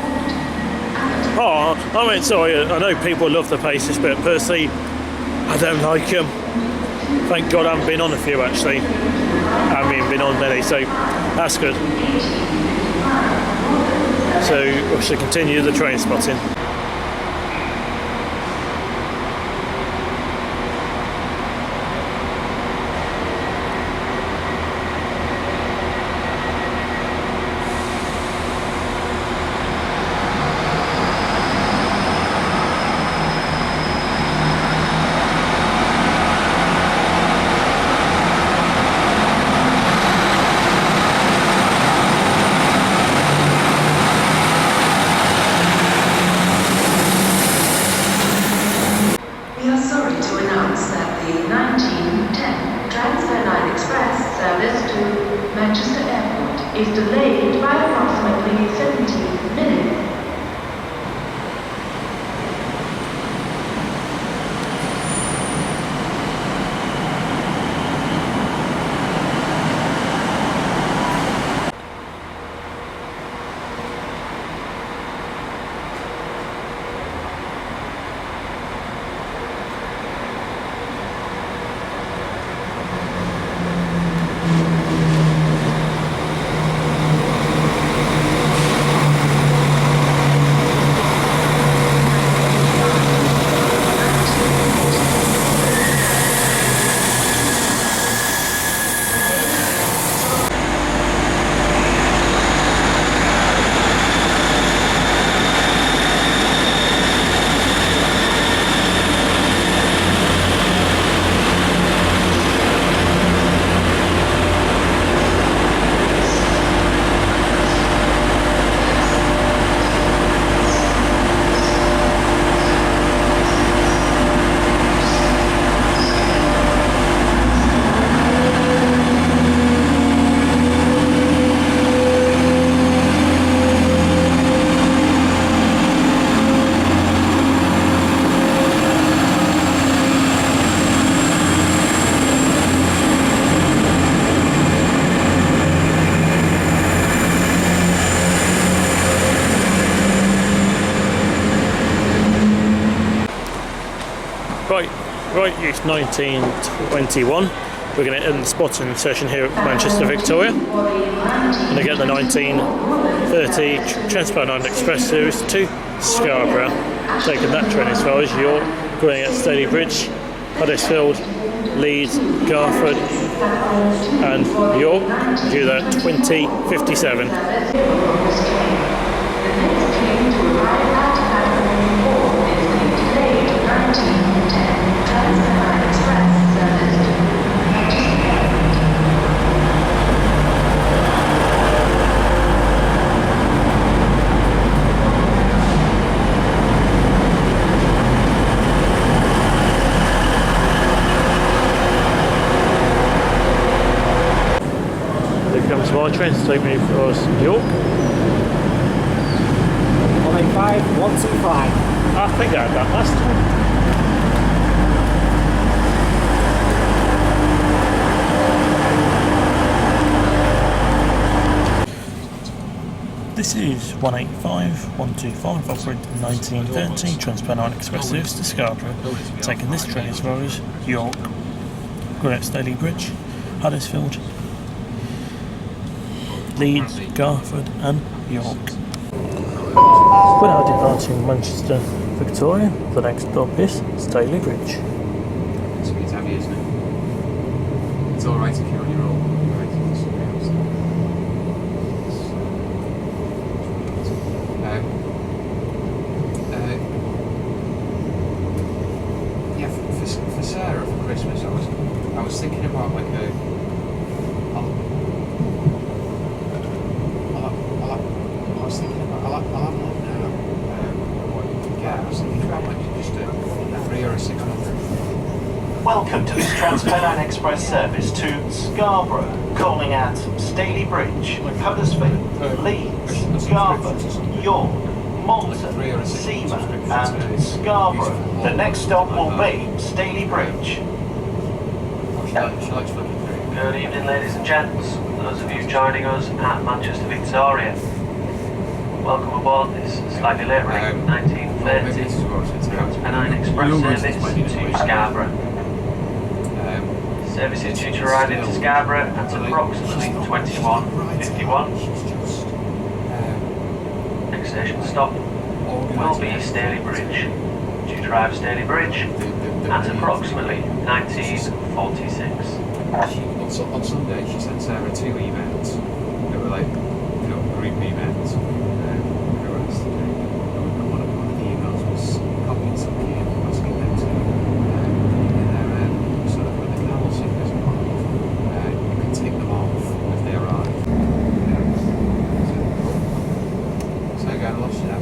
[SPEAKER 1] Oh, I mean, sorry, I know people love the pacers, but personally, I don't like them. Thank God I haven't been on a few, actually. I haven't been on many, so that's good. So we should continue the train spotting.
[SPEAKER 9] 1910 TransPennine Express Service to Manchester Airport is delayed by approximately 17 minutes.
[SPEAKER 1] Right, it's 1921. We're going to end the spotting session here at Manchester Victoria. And again, the 1930 TransPennine Express Service to Scarborough. Taking that train as far as York, going at Stalybridge, Huddersfield, Leeds, Garforth and York, due at 20:57. My train to take me across York.
[SPEAKER 4] 185, 125.
[SPEAKER 1] I think I had that last time. This is 185, 125, operating 1930 TransPennine Express Service to Scarborough. Taking this train as far as York, going at Stalybridge, Huddersfield, Leeds, Garforth and York. We're now departing Manchester Victoria. The next stop is Stalybridge.
[SPEAKER 13] It's a bit heavy, isn't it? It's alright if you're on your own. Yeah, for Sarah for Christmas, I was thinking about like a. I'll have a look now. What you can get. I was thinking about like just a 3 or a 600.
[SPEAKER 6] Welcome to this TransPennine Express service to Scarborough, calling at Stalybridge, Huddersfield, Leeds, Garforth, York, Malton, Seaman and Scarborough. The next stop will be Stalybridge.
[SPEAKER 14] Good evening, ladies and gents. Those of you joining us at Manchester Victoria. Welcome aboard this slightly later 1930 TransPennine Express Service to Scarborough. Service is due to arrive into Scarborough at approximately 21:51. Next station stop will be Stalybridge. Due to arrive Stalybridge at approximately 19:46.
[SPEAKER 13] On Sunday, she sent Sarah 2 emails. They were like, group emails. One of the emails was copying some key and asking them to sort of when the camel sickness and what, you can take them off as they arrive. So again, I lost you now.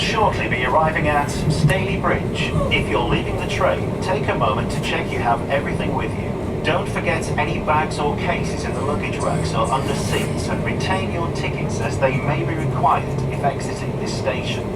[SPEAKER 6] shortly be arriving at Stalybridge. If you're leaving the train, take a moment to check you have everything with you. Don't forget any bags or cases in the luggage racks or under seats, and retain your tickets as they may be required if exiting this station.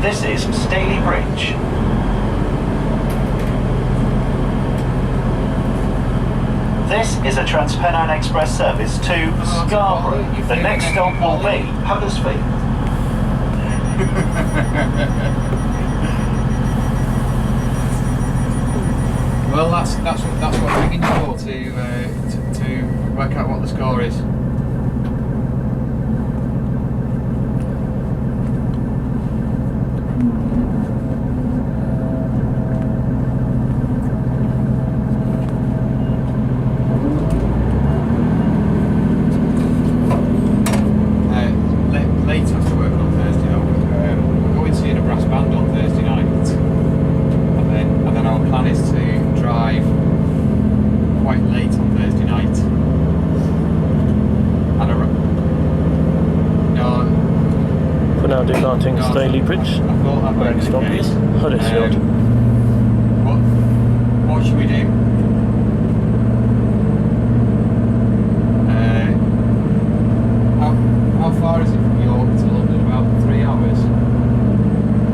[SPEAKER 6] This is Stalybridge. This is a TransPennine Express Service to Scarborough. The next stop will be Huddersfield.
[SPEAKER 13] Well, that's what we're ringing you for, to work out what the score is. Leeds has to work on Thursday night. We're going to see a brass band on Thursday night, and then our plan is to drive quite late on Thursday night.
[SPEAKER 1] For now departing Stalybridge, next stop is Huddersfield.
[SPEAKER 13] What should we do? How far is it from York to London? About 3 hours.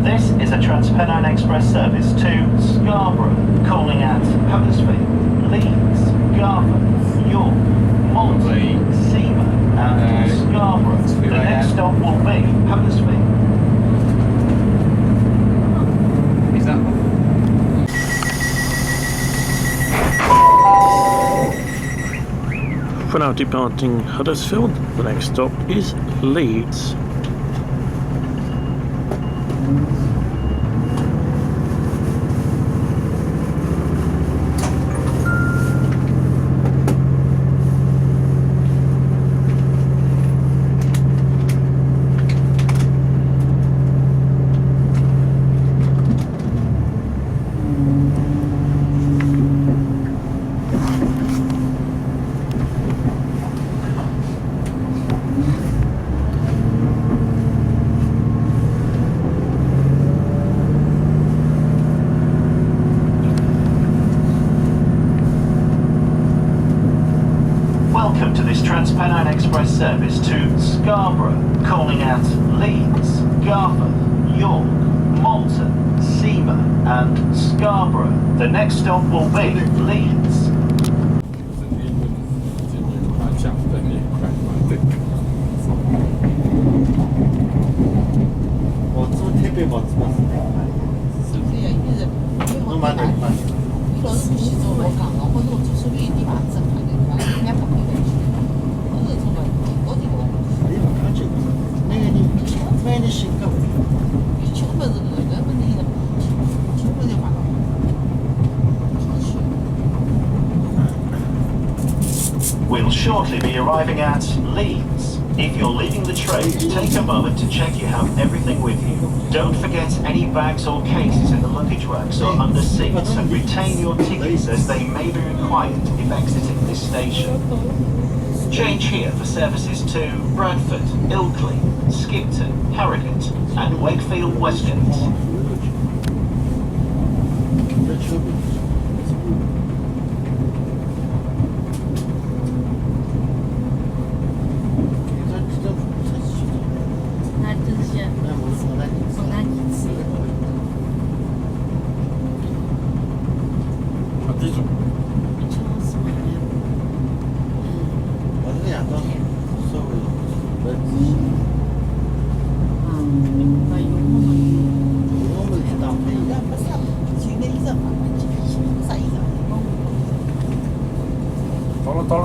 [SPEAKER 6] This is a TransPennine Express Service to Scarborough, calling at Huddersfield, Leeds, Garforth, York, Malton, Seaman and Scarborough. The next stop will be Huddersfield.
[SPEAKER 13] Is that
[SPEAKER 1] For now departing Huddersfield, the next stop is Leeds.
[SPEAKER 6] Welcome to this TransPennine Express Service to Scarborough, calling at Leeds, Garforth, York, Malton, Seaman and Scarborough. The next stop will be Leeds. We'll shortly be arriving at Leeds. If you're leaving the train, take a moment to check you have everything with you. Don't forget any bags or cases in the luggage racks or under seats, and retain your tickets as they may be required if exiting this station. Change here for services to Bradford, Ilkley, Skipton, Harrogate and Wakefield Westgate.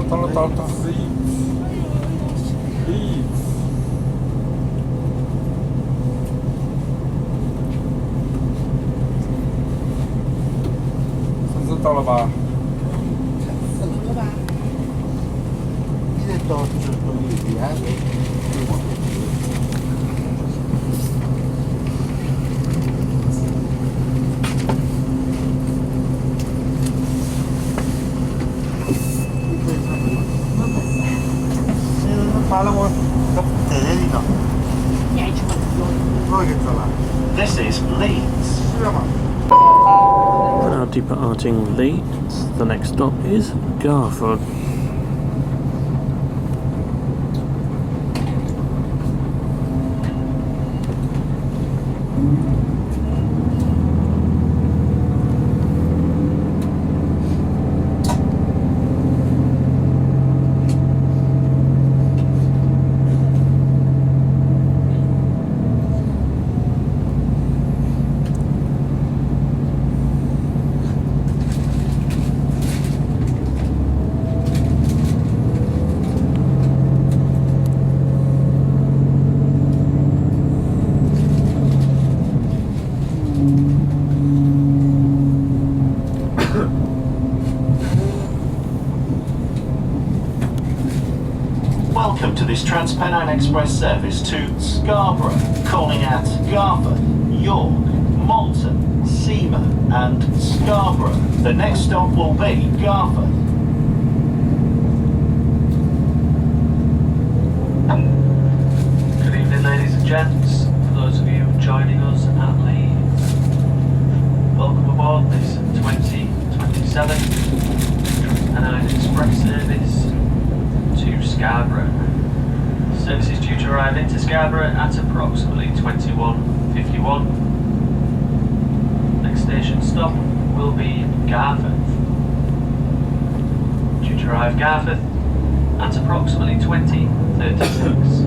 [SPEAKER 13] 到了吧？
[SPEAKER 11] 了吧？
[SPEAKER 15] 现在到就是到延安发了我在这里呢。我给走了。
[SPEAKER 6] This is Leeds.
[SPEAKER 15] 是吗？
[SPEAKER 1] We're now departing Leeds. The next stop is Garforth.
[SPEAKER 6] Welcome to this TransPennine Express Service to Scarborough, calling at Garforth, York, Malton, Seamer and Scarborough. The next stop will be Garforth.
[SPEAKER 14] Good evening, ladies and gents. For those of you joining us at Leeds, welcome aboard this 2027 TransPennine Express Service to Scarborough. Service is due to arrive into Scarborough at approximately 21:51. Next station stop will be Garforth. Due to arrive Garforth at approximately 20:36.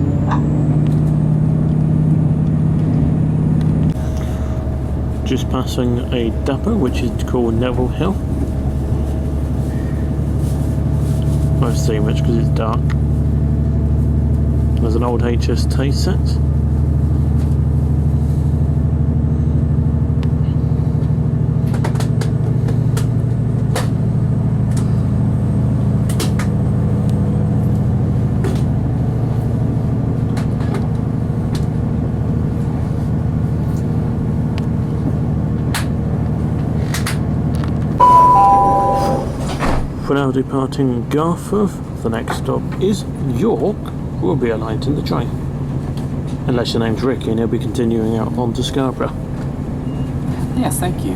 [SPEAKER 1] Just passing a depot which is called Neville Hill. Won't see much because it's dark. There's an old HST set. We're now departing Garforth. The next stop is York. We'll be alighting the train. Unless your name's Ricky and he'll be continuing out onto Scarborough.
[SPEAKER 16] Yes, thank you.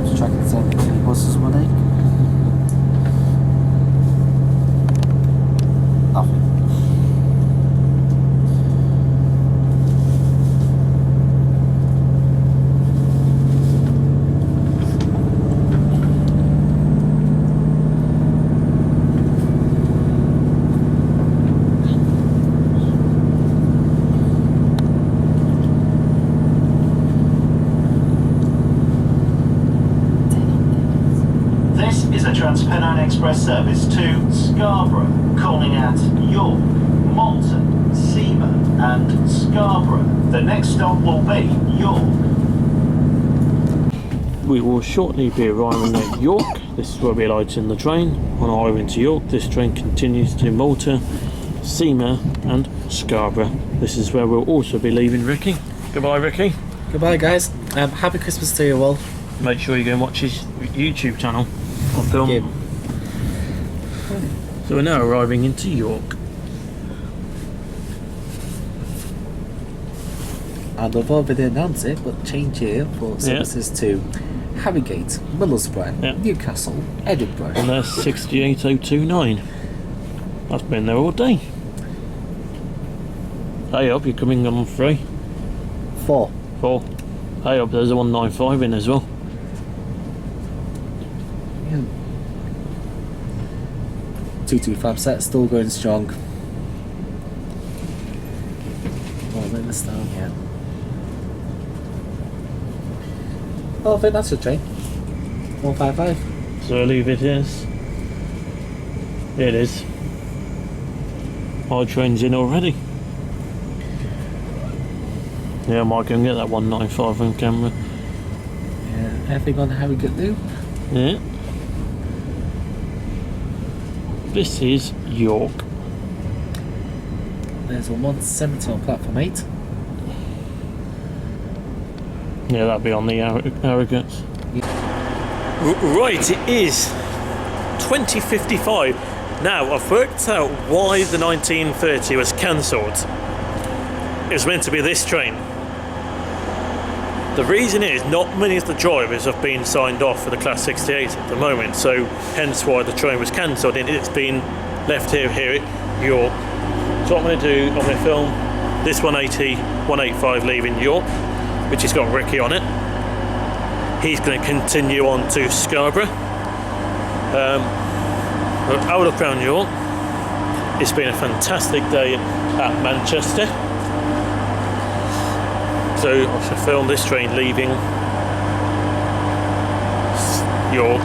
[SPEAKER 16] Just checking to see if any buses were late. Nothing.
[SPEAKER 6] TransPennine Express Service to Scarborough, calling at York, Malton, Seamer and Scarborough. The next stop will be York.
[SPEAKER 1] We will shortly be arriving at York. This is where we alight in the train. On our way into York, this train continues to Malta, Seamer and Scarborough. This is where we'll also be leaving Ricky. Goodbye, Ricky.
[SPEAKER 4] Goodbye, guys. Happy Christmas to you all.
[SPEAKER 1] Make sure you go and watch his YouTube channel. I'll film. So we're now arriving into York.
[SPEAKER 4] And we've already announced it, but change here for services to Harrogate, Middlesbrough, Newcastle, Edinburgh.
[SPEAKER 1] And there's 68029. That's been there all day. Hey up, you're coming on 3?
[SPEAKER 4] 4.
[SPEAKER 1] Hey up, there's a 195 in as well.
[SPEAKER 4] 225 set, still going strong. Oh, let this down here. Oh, I think that's a train. 155.
[SPEAKER 1] So I leave it as. It is. Our train's in already. Yeah, I might go and get that 195 on camera.
[SPEAKER 4] Yeah, everything on Harrogate Loop.
[SPEAKER 1] Yeah. This is York.
[SPEAKER 4] There's a 170 on platform 8.
[SPEAKER 1] Yeah, that'd be on the Harrogate. Right, it is 2055. Now, I've worked out why the 1930 was cancelled. It was meant to be this train. The reason is not many of the drivers have been signed off for the Class 68 at the moment, so hence why the train was cancelled and it's been left here at York. So what I'm going to do, I'm going to film this 185 leaving York, which has got Ricky on it. He's going to continue on to Scarborough. I'll look around York. It's been a fantastic day at Manchester. So I shall film this train leaving York.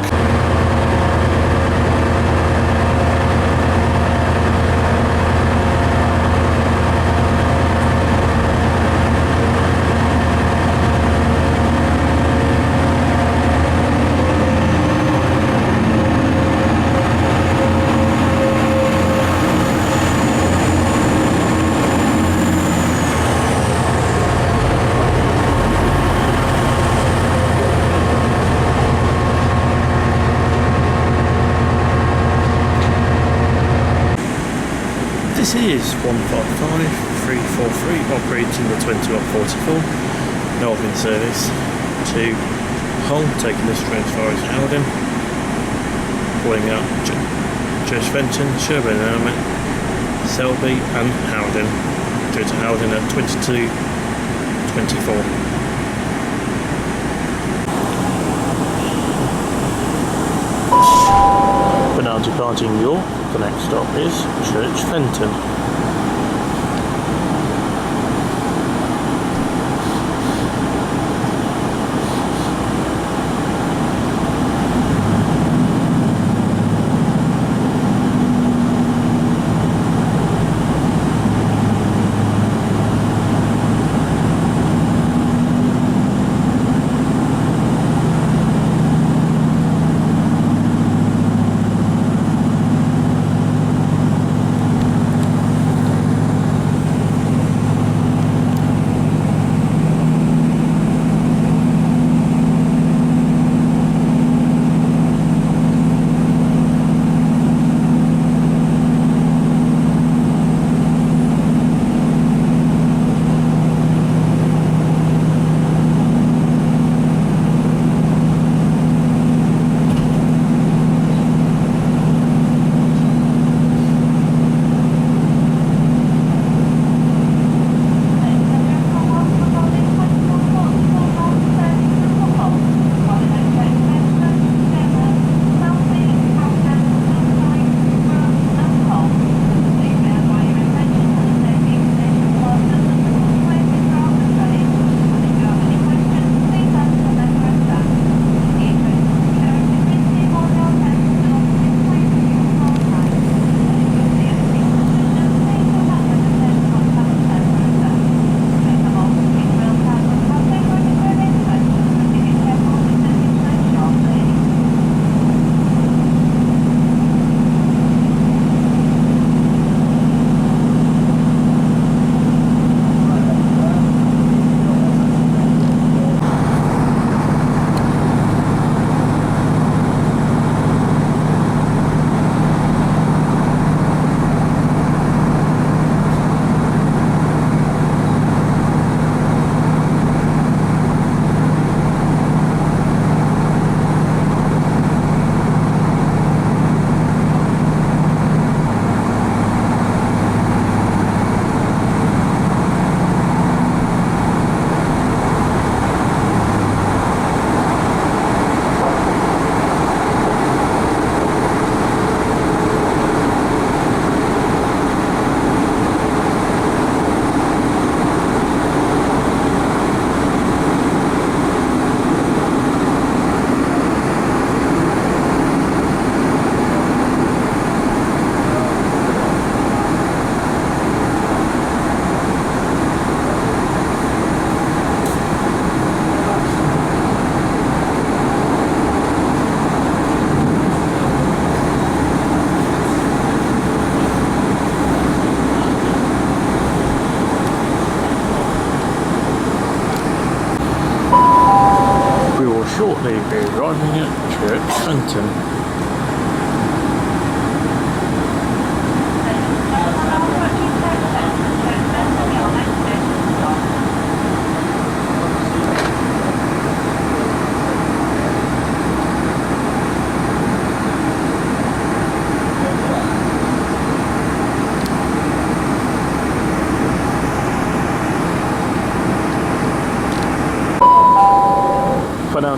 [SPEAKER 1] This is 155343 operating the 2144 Northern service to Hull, taking this train as far as Howden, calling out Church Fenton, Sherburn-in-Elmet, Selby and Howden, due to Howden at 22:24. We're now departing York. The next stop is Church Fenton.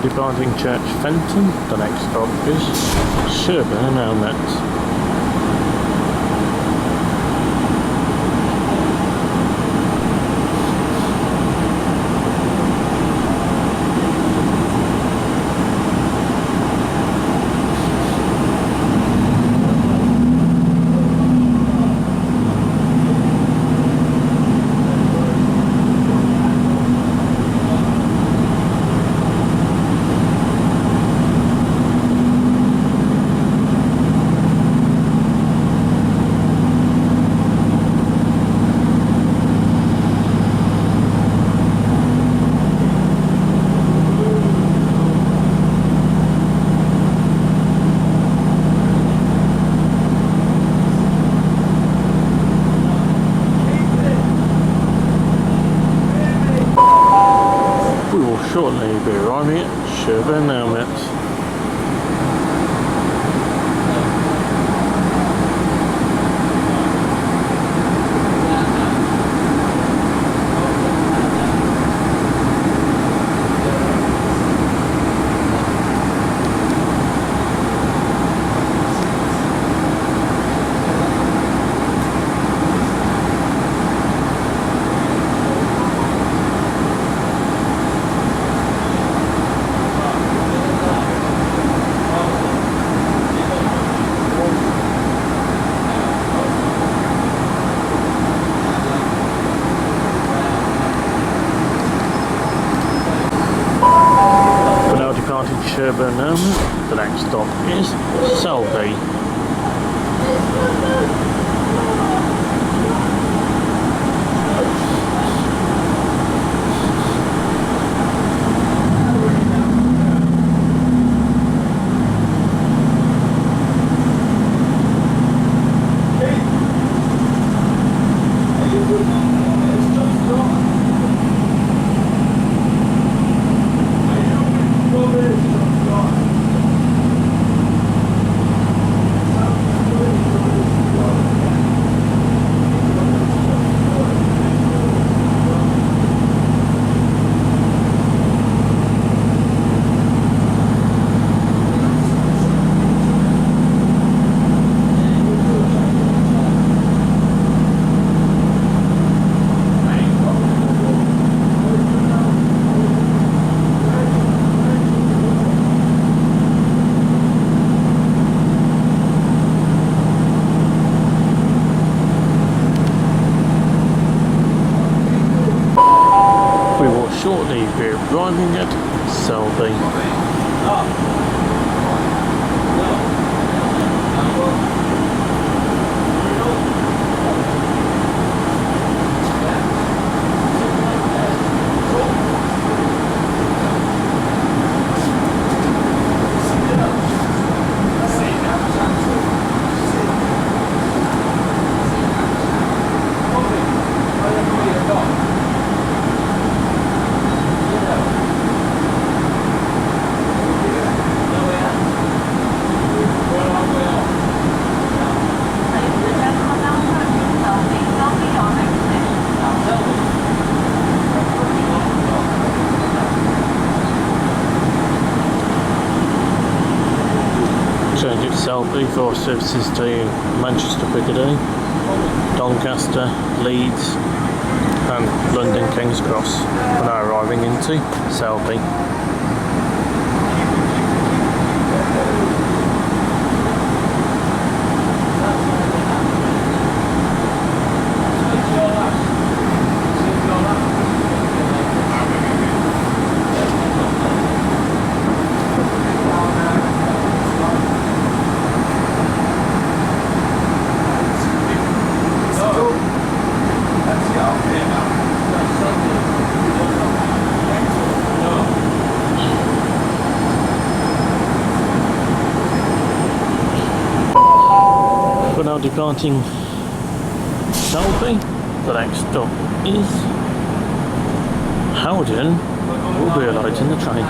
[SPEAKER 1] departing Church Fenton. The next stop is Sherburn-in-Elmet. Shortly be arriving at Sherburn-in-Elmet. Sherburn-in-Elmet. The next stop is Selby. Shortly we're arriving at Selby. Change at Selby for services to Manchester Piccadilly, Doncaster, Leeds and London King's Cross. We're now arriving into Selby. We're now departing Selby. The next stop is Howden. We'll be alighting the train.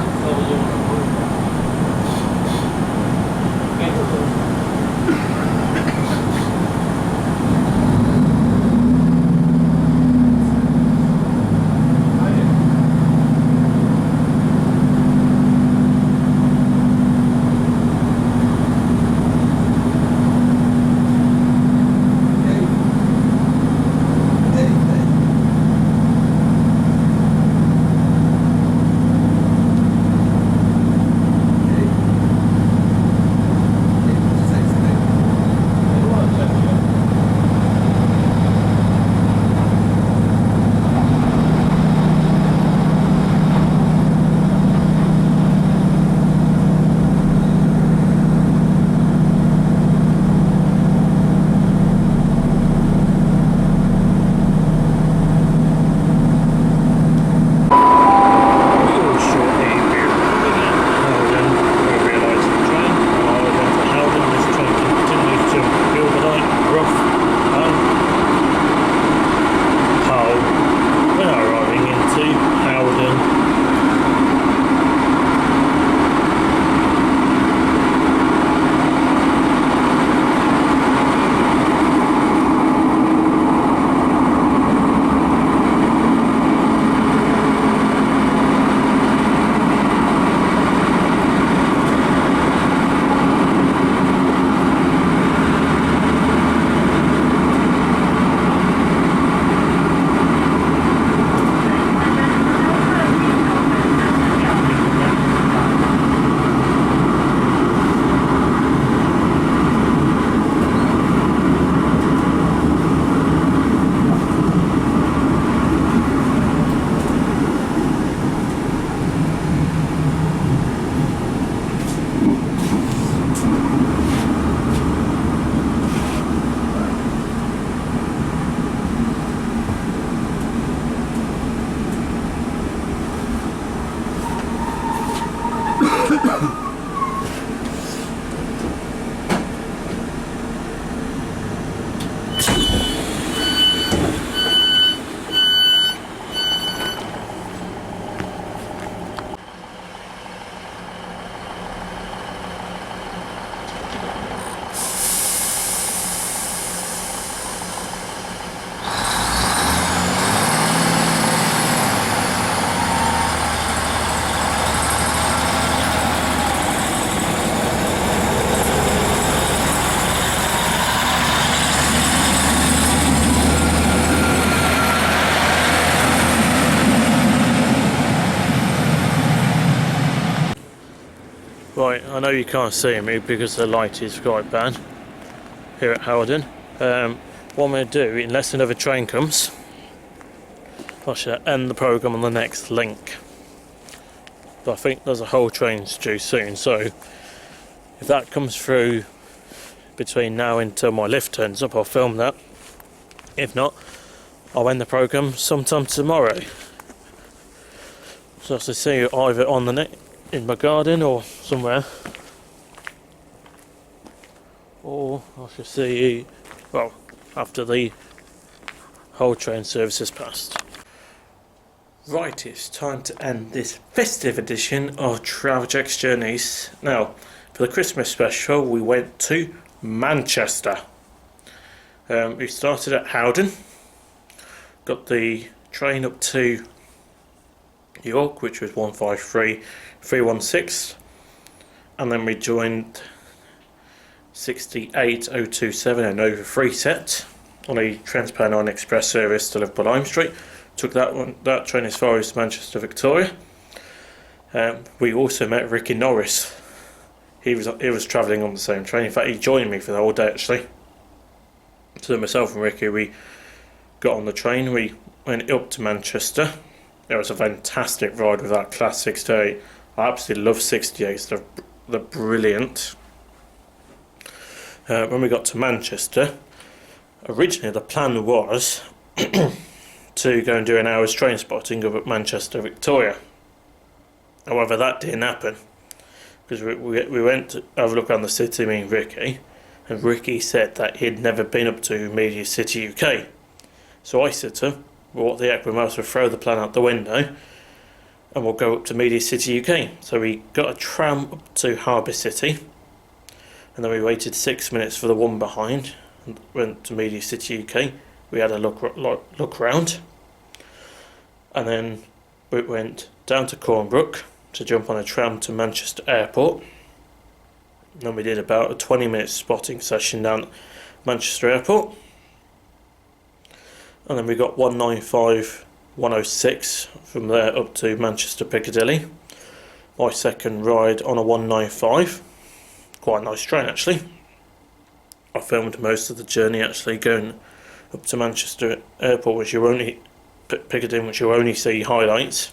[SPEAKER 1] I know you can't see me because the light is quite bad here at Howden. What I'm going to do, unless another train comes, I should end the programme on the next link. But I think there's a whole train due soon, so if that comes through between now until my lift turns up, I'll film that. If not, I'll end the programme sometime tomorrow. So I shall see you either on the net in my garden or somewhere, or I shall see you, well, after the whole train service has passed. Right, it's time to end this festive edition of Travel Jack's Journeys. Now, for the Christmas special, we went to Manchester. We started at Howden, got the train up to York, which was 153316, and then we joined 68027 and over 3 set on a TransPennine Express Service to Liverpool Lime Street. Took that train as far as Manchester Victoria. We also met Ricky Norris. He was travelling on the same train. In fact, he joined me for the whole day actually. So myself and Ricky, we got on the train. We went up to Manchester. It was a fantastic ride with that class 68. I absolutely love 68s. They're brilliant. When we got to Manchester, originally the plan was to go and do an hour's train spotting up at Manchester Victoria. However, that didn't happen because we went to have a look around the city, me and Ricky said that he'd never been up to Media City UK. So I said to him, well, what the heck, we might as well throw the plan out the window and we'll go up to Media City UK. So we got a tram up to Harbour City, and then we waited 6 minutes for the one behind and went to Media City UK. We had a look round, and then we went down to Cornbrook to jump on a tram to Manchester Airport. And then we did about a 20-minute spotting session down at Manchester Airport. And then we got 195-106 from there up to Manchester Piccadilly. My second ride on a 195. Quite a nice train actually. I filmed most of the journey actually going up to Manchester Airport, which you only Piccadilly, which you only see highlights.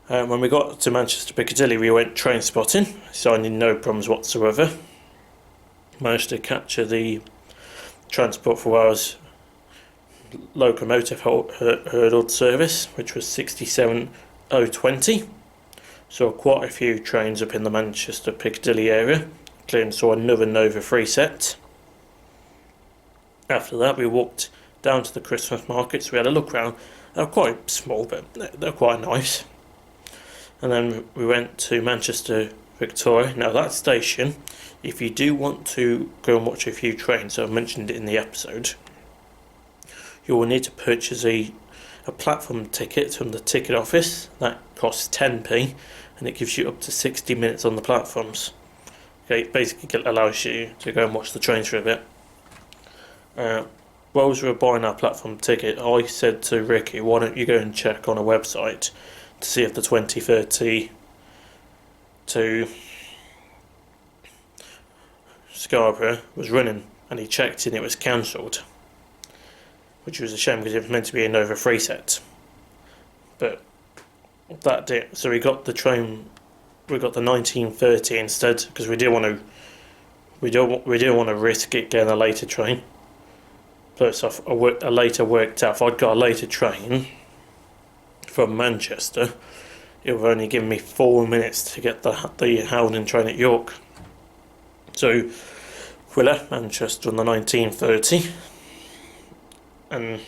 [SPEAKER 1] When we got to Manchester Piccadilly, we went train spotting, finding no problems whatsoever. Managed to capture the Transport for Wales locomotive hurdled service, which was 67020. Saw quite a few trains up in the Manchester Piccadilly area, including saw another Nova 3 set. After that, we walked down to the Christmas markets. We had a look around. They're quite small, but they're quite nice. And then we went to Manchester Victoria. Now that station, if you do want to go and watch a few trains, I've mentioned it in the episode, you will need to purchase a platform ticket from the ticket office. That costs 10p, and it gives you up to 60 minutes on the platforms. Okay, it basically allows you to go and watch the trains for a bit. Whilst we were buying our platform ticket, I said to Ricky, why don't you go and check on a website to see if the 2030 to Scarborough was running, and he checked and it was cancelled, which was a shame because it was meant to be a Nova 3 set. But that did, so we got the train, we got the 1930 instead because we didn't want to risk it getting a later train. Plus, I later worked out if I'd got a later train from Manchester, it would only give me 4 minutes to get the Howden train at York. So we left Manchester on the 1930, and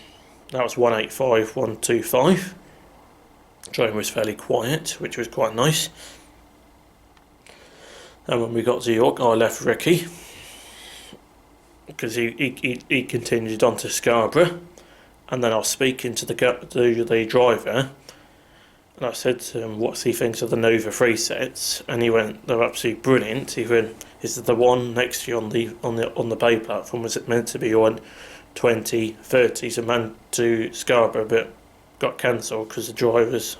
[SPEAKER 1] that was 185-125. The train was fairly quiet, which was quite nice. And when we got to York, I left Ricky because he continued on to Scarborough, and then I was speaking to the driver, and I said to him, what's he thinks of the Nova 3 sets, and he went, they're absolutely brilliant. He went, is it the one next to you on the bay platform, was it meant to be on 2030 to Scarborough, but got cancelled because the drivers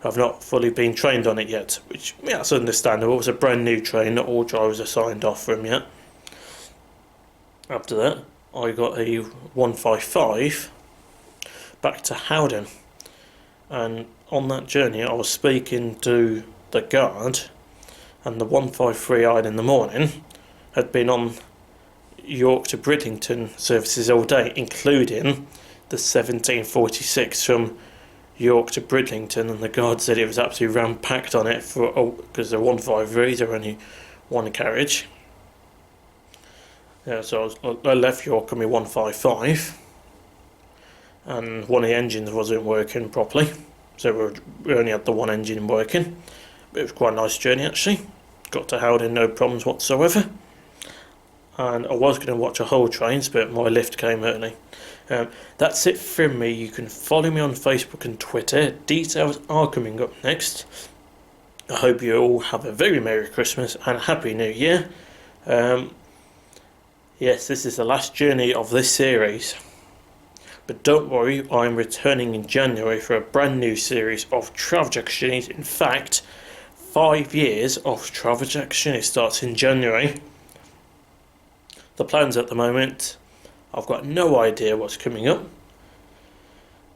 [SPEAKER 1] I've not fully been trained on it yet, which, yeah, that's understandable. It was a brand new train, not all drivers are signed off from yet. After that, I got a 155 back to Howden, and on that journey I was speaking to the guard, and the 153I in the morning had been on York to Bridlington services all day, including the 1746 from York to Bridlington, and the guard said it was absolutely ram-packed on it because the 153s are only one carriage. Yeah, so I left York on my 155, and one of the engines wasn't working properly, so we only had the one engine working. But it was quite a nice journey actually. Got to Howden, no problems whatsoever. And I was going to watch a whole trains, but my lift came early. That's it from me. You can follow me on Facebook and Twitter. Details are coming up next. I hope you all have a very Merry Christmas and Happy New Year. Yes, this is the last journey of this series. But don't worry, I'm returning in January for a brand new series of Travel Jack journeys. In fact, 5 years of Travel Jack journeys starts in January. The plans at the moment, I've got no idea what's coming up.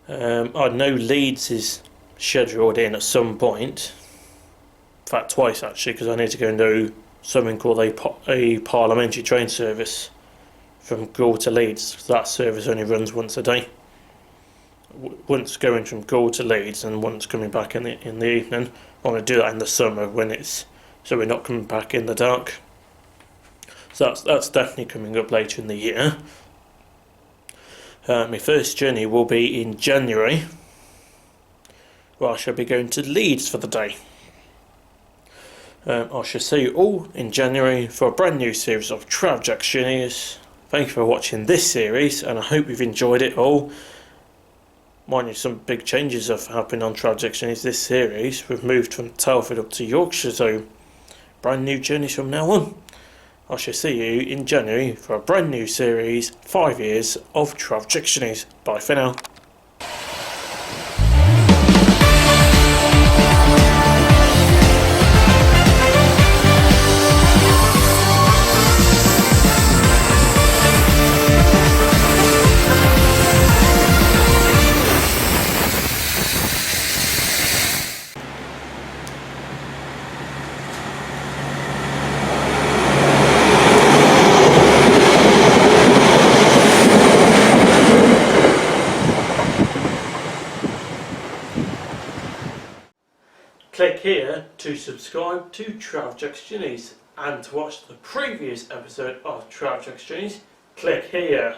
[SPEAKER 1] I know Leeds is scheduled in at some point. In fact, twice actually, because I need to go and do something called a parliamentary train service from Gaul to Leeds. That service only runs once a day. Once going from Gaul to Leeds and once coming back in the evening. I want to do that in the summer so we're not coming back in the dark. So that's definitely coming up later in the year. My first journey will be in January, where I shall be going to Leeds for the day. I shall see you all in January for a brand new series of Travel Jack journeys. Thank you for watching this series, and I hope you've enjoyed it all. Mind you, some big changes have happened on Travel Jack journeys this series. We've moved from Telford up to Yorkshire, so brand new journeys from now on. I shall see you in January for a brand new series, 5 years of Travel Jack journeys. Bye for now. Click here to subscribe to Travel Jack journeys, and to watch the previous episode of Travel Jack journeys, click here.